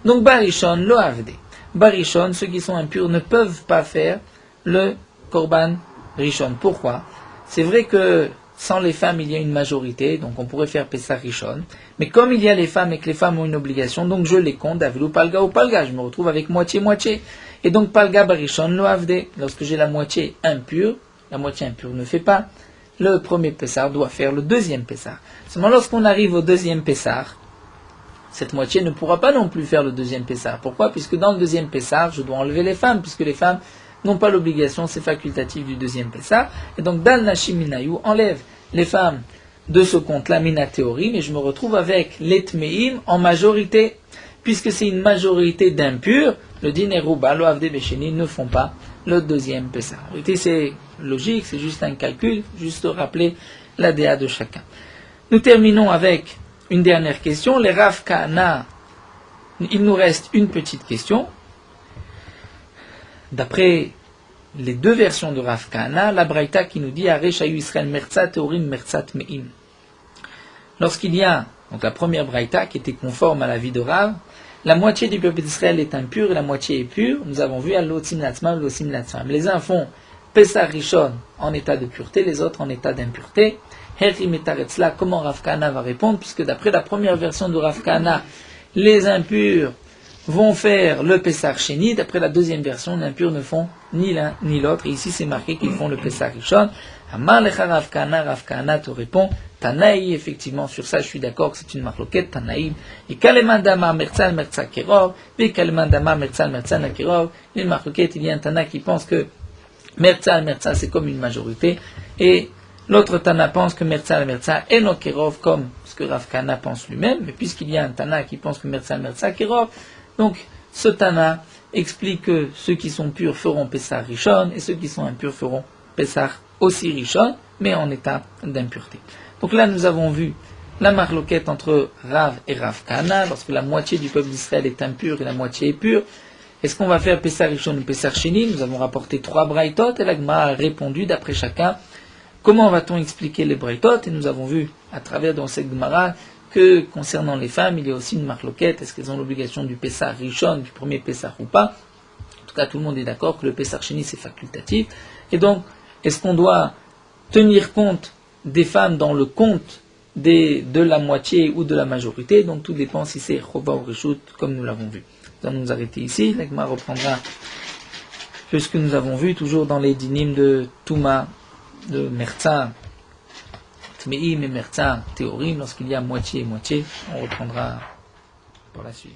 Donc, Barishon, Lo Avde. Barishon, ceux qui sont impurs ne peuvent pas faire le Korban Rishon. Pourquoi? C'est vrai que sans les femmes, il y a une majorité, donc on pourrait faire Pessah Rishon. Mais comme il y a les femmes et que les femmes ont une obligation, donc je les compte, Avelu Palga ou Palga, je me retrouve avec moitié-moitié. Et donc Palga Barishon Lo Avde, lorsque j'ai la moitié impure ne fait pas le premier Pessar doit faire le deuxième Pessar. Seulement lorsqu'on arrive au deuxième Pessar, cette moitié ne pourra pas non plus faire le deuxième Pessar. Pourquoi? Puisque dans le deuxième Pessar, je dois enlever les femmes, puisque les femmes n'ont pas l'obligation, c'est facultatif du deuxième Pessar. Et donc, Dal Nashim Minayu enlève les femmes de ce compte-là, Mina Théorie, mais je me retrouve avec les Tmeim en majorité. Puisque c'est une majorité d'impurs, le din et Rouba, le Avde Besheni ne font pas le deuxième Pessah. En réalité, c'est logique, c'est juste un calcul, juste rappeler la DA de chacun. Nous terminons avec une dernière question. Les Rav Kahana, il nous reste une petite question. D'après les deux versions de Rav Kahana, la Braïta qui nous dit Are Shayu Israël Mertzat Teorim Mertzat Me'im. Lorsqu'il y a donc la première Braïta qui était conforme à la vie de Rav, la moitié du peuple d'Israël est impure et la moitié est pure. Nous avons vu Alotim Latzmam, Losim Latzmam. Les uns font Pesach Rishon en état de pureté, les autres en état d'impureté. Herim et Taretzla, comment Rav Kahana va répondre? Puisque d'après la première version de Rav Kahana, les impurs vont faire le Pesach Sheni. D'après la deuxième version, les impurs ne font ni l'un ni l'autre. Et ici, c'est marqué qu'ils font le Pesach Rishon. Amar lecha Rav Kahana te répond Tanaï, effectivement, sur ça, je suis d'accord que c'est une marloquette, Tanaïm. Et Kaleman Dama Mertzal Mertzal Kerov, et Kaleman Dama Mertzal Mertzal Kerov. Une marloquette, il y a un Tana qui pense que Mertzal Mertzal c'est comme une majorité, et l'autre Tana pense que Mertzal Mertzal est no Kerov, comme ce que Rav Kahana pense lui-même, mais puisqu'il y a un Tana qui pense que Mertzal Mertzal Kerov, donc ce Tana explique que ceux qui sont purs feront Pesach Rishon, et ceux qui sont impurs feront Pesach aussi Rishon, mais en état d'impureté. Donc là, nous avons vu la marloquette entre Rav et Rav Kahana, lorsque la moitié du peuple d'Israël est impure et la moitié est pure. Est-ce qu'on va faire Pesach Rishon ou Pesach Sheni? Nous avons rapporté 3 braïtot et la Gemara a répondu d'après chacun. Comment va-t-on expliquer les braïtot? Et nous avons vu à travers dans cette Gemara que concernant les femmes, il y a aussi une marloquette. Est-ce qu'elles ont l'obligation du Pesach Rishon, du premier Pesach ou pas? En tout cas, tout le monde est d'accord que le Pesach Sheni c'est facultatif. Et donc, est-ce qu'on doit tenir compte des femmes dans le compte de la moitié ou de la majorité? Donc tout dépend si c'est Chova ou Rishut, comme nous l'avons vu. Nous allons nous arrêter ici. L'Agma reprendra ce que nous avons vu, toujours dans les dynimes de Touma, de Mertza, Tmeim et Mertza, Théorim, lorsqu'il y a moitié et moitié. On reprendra pour la suite.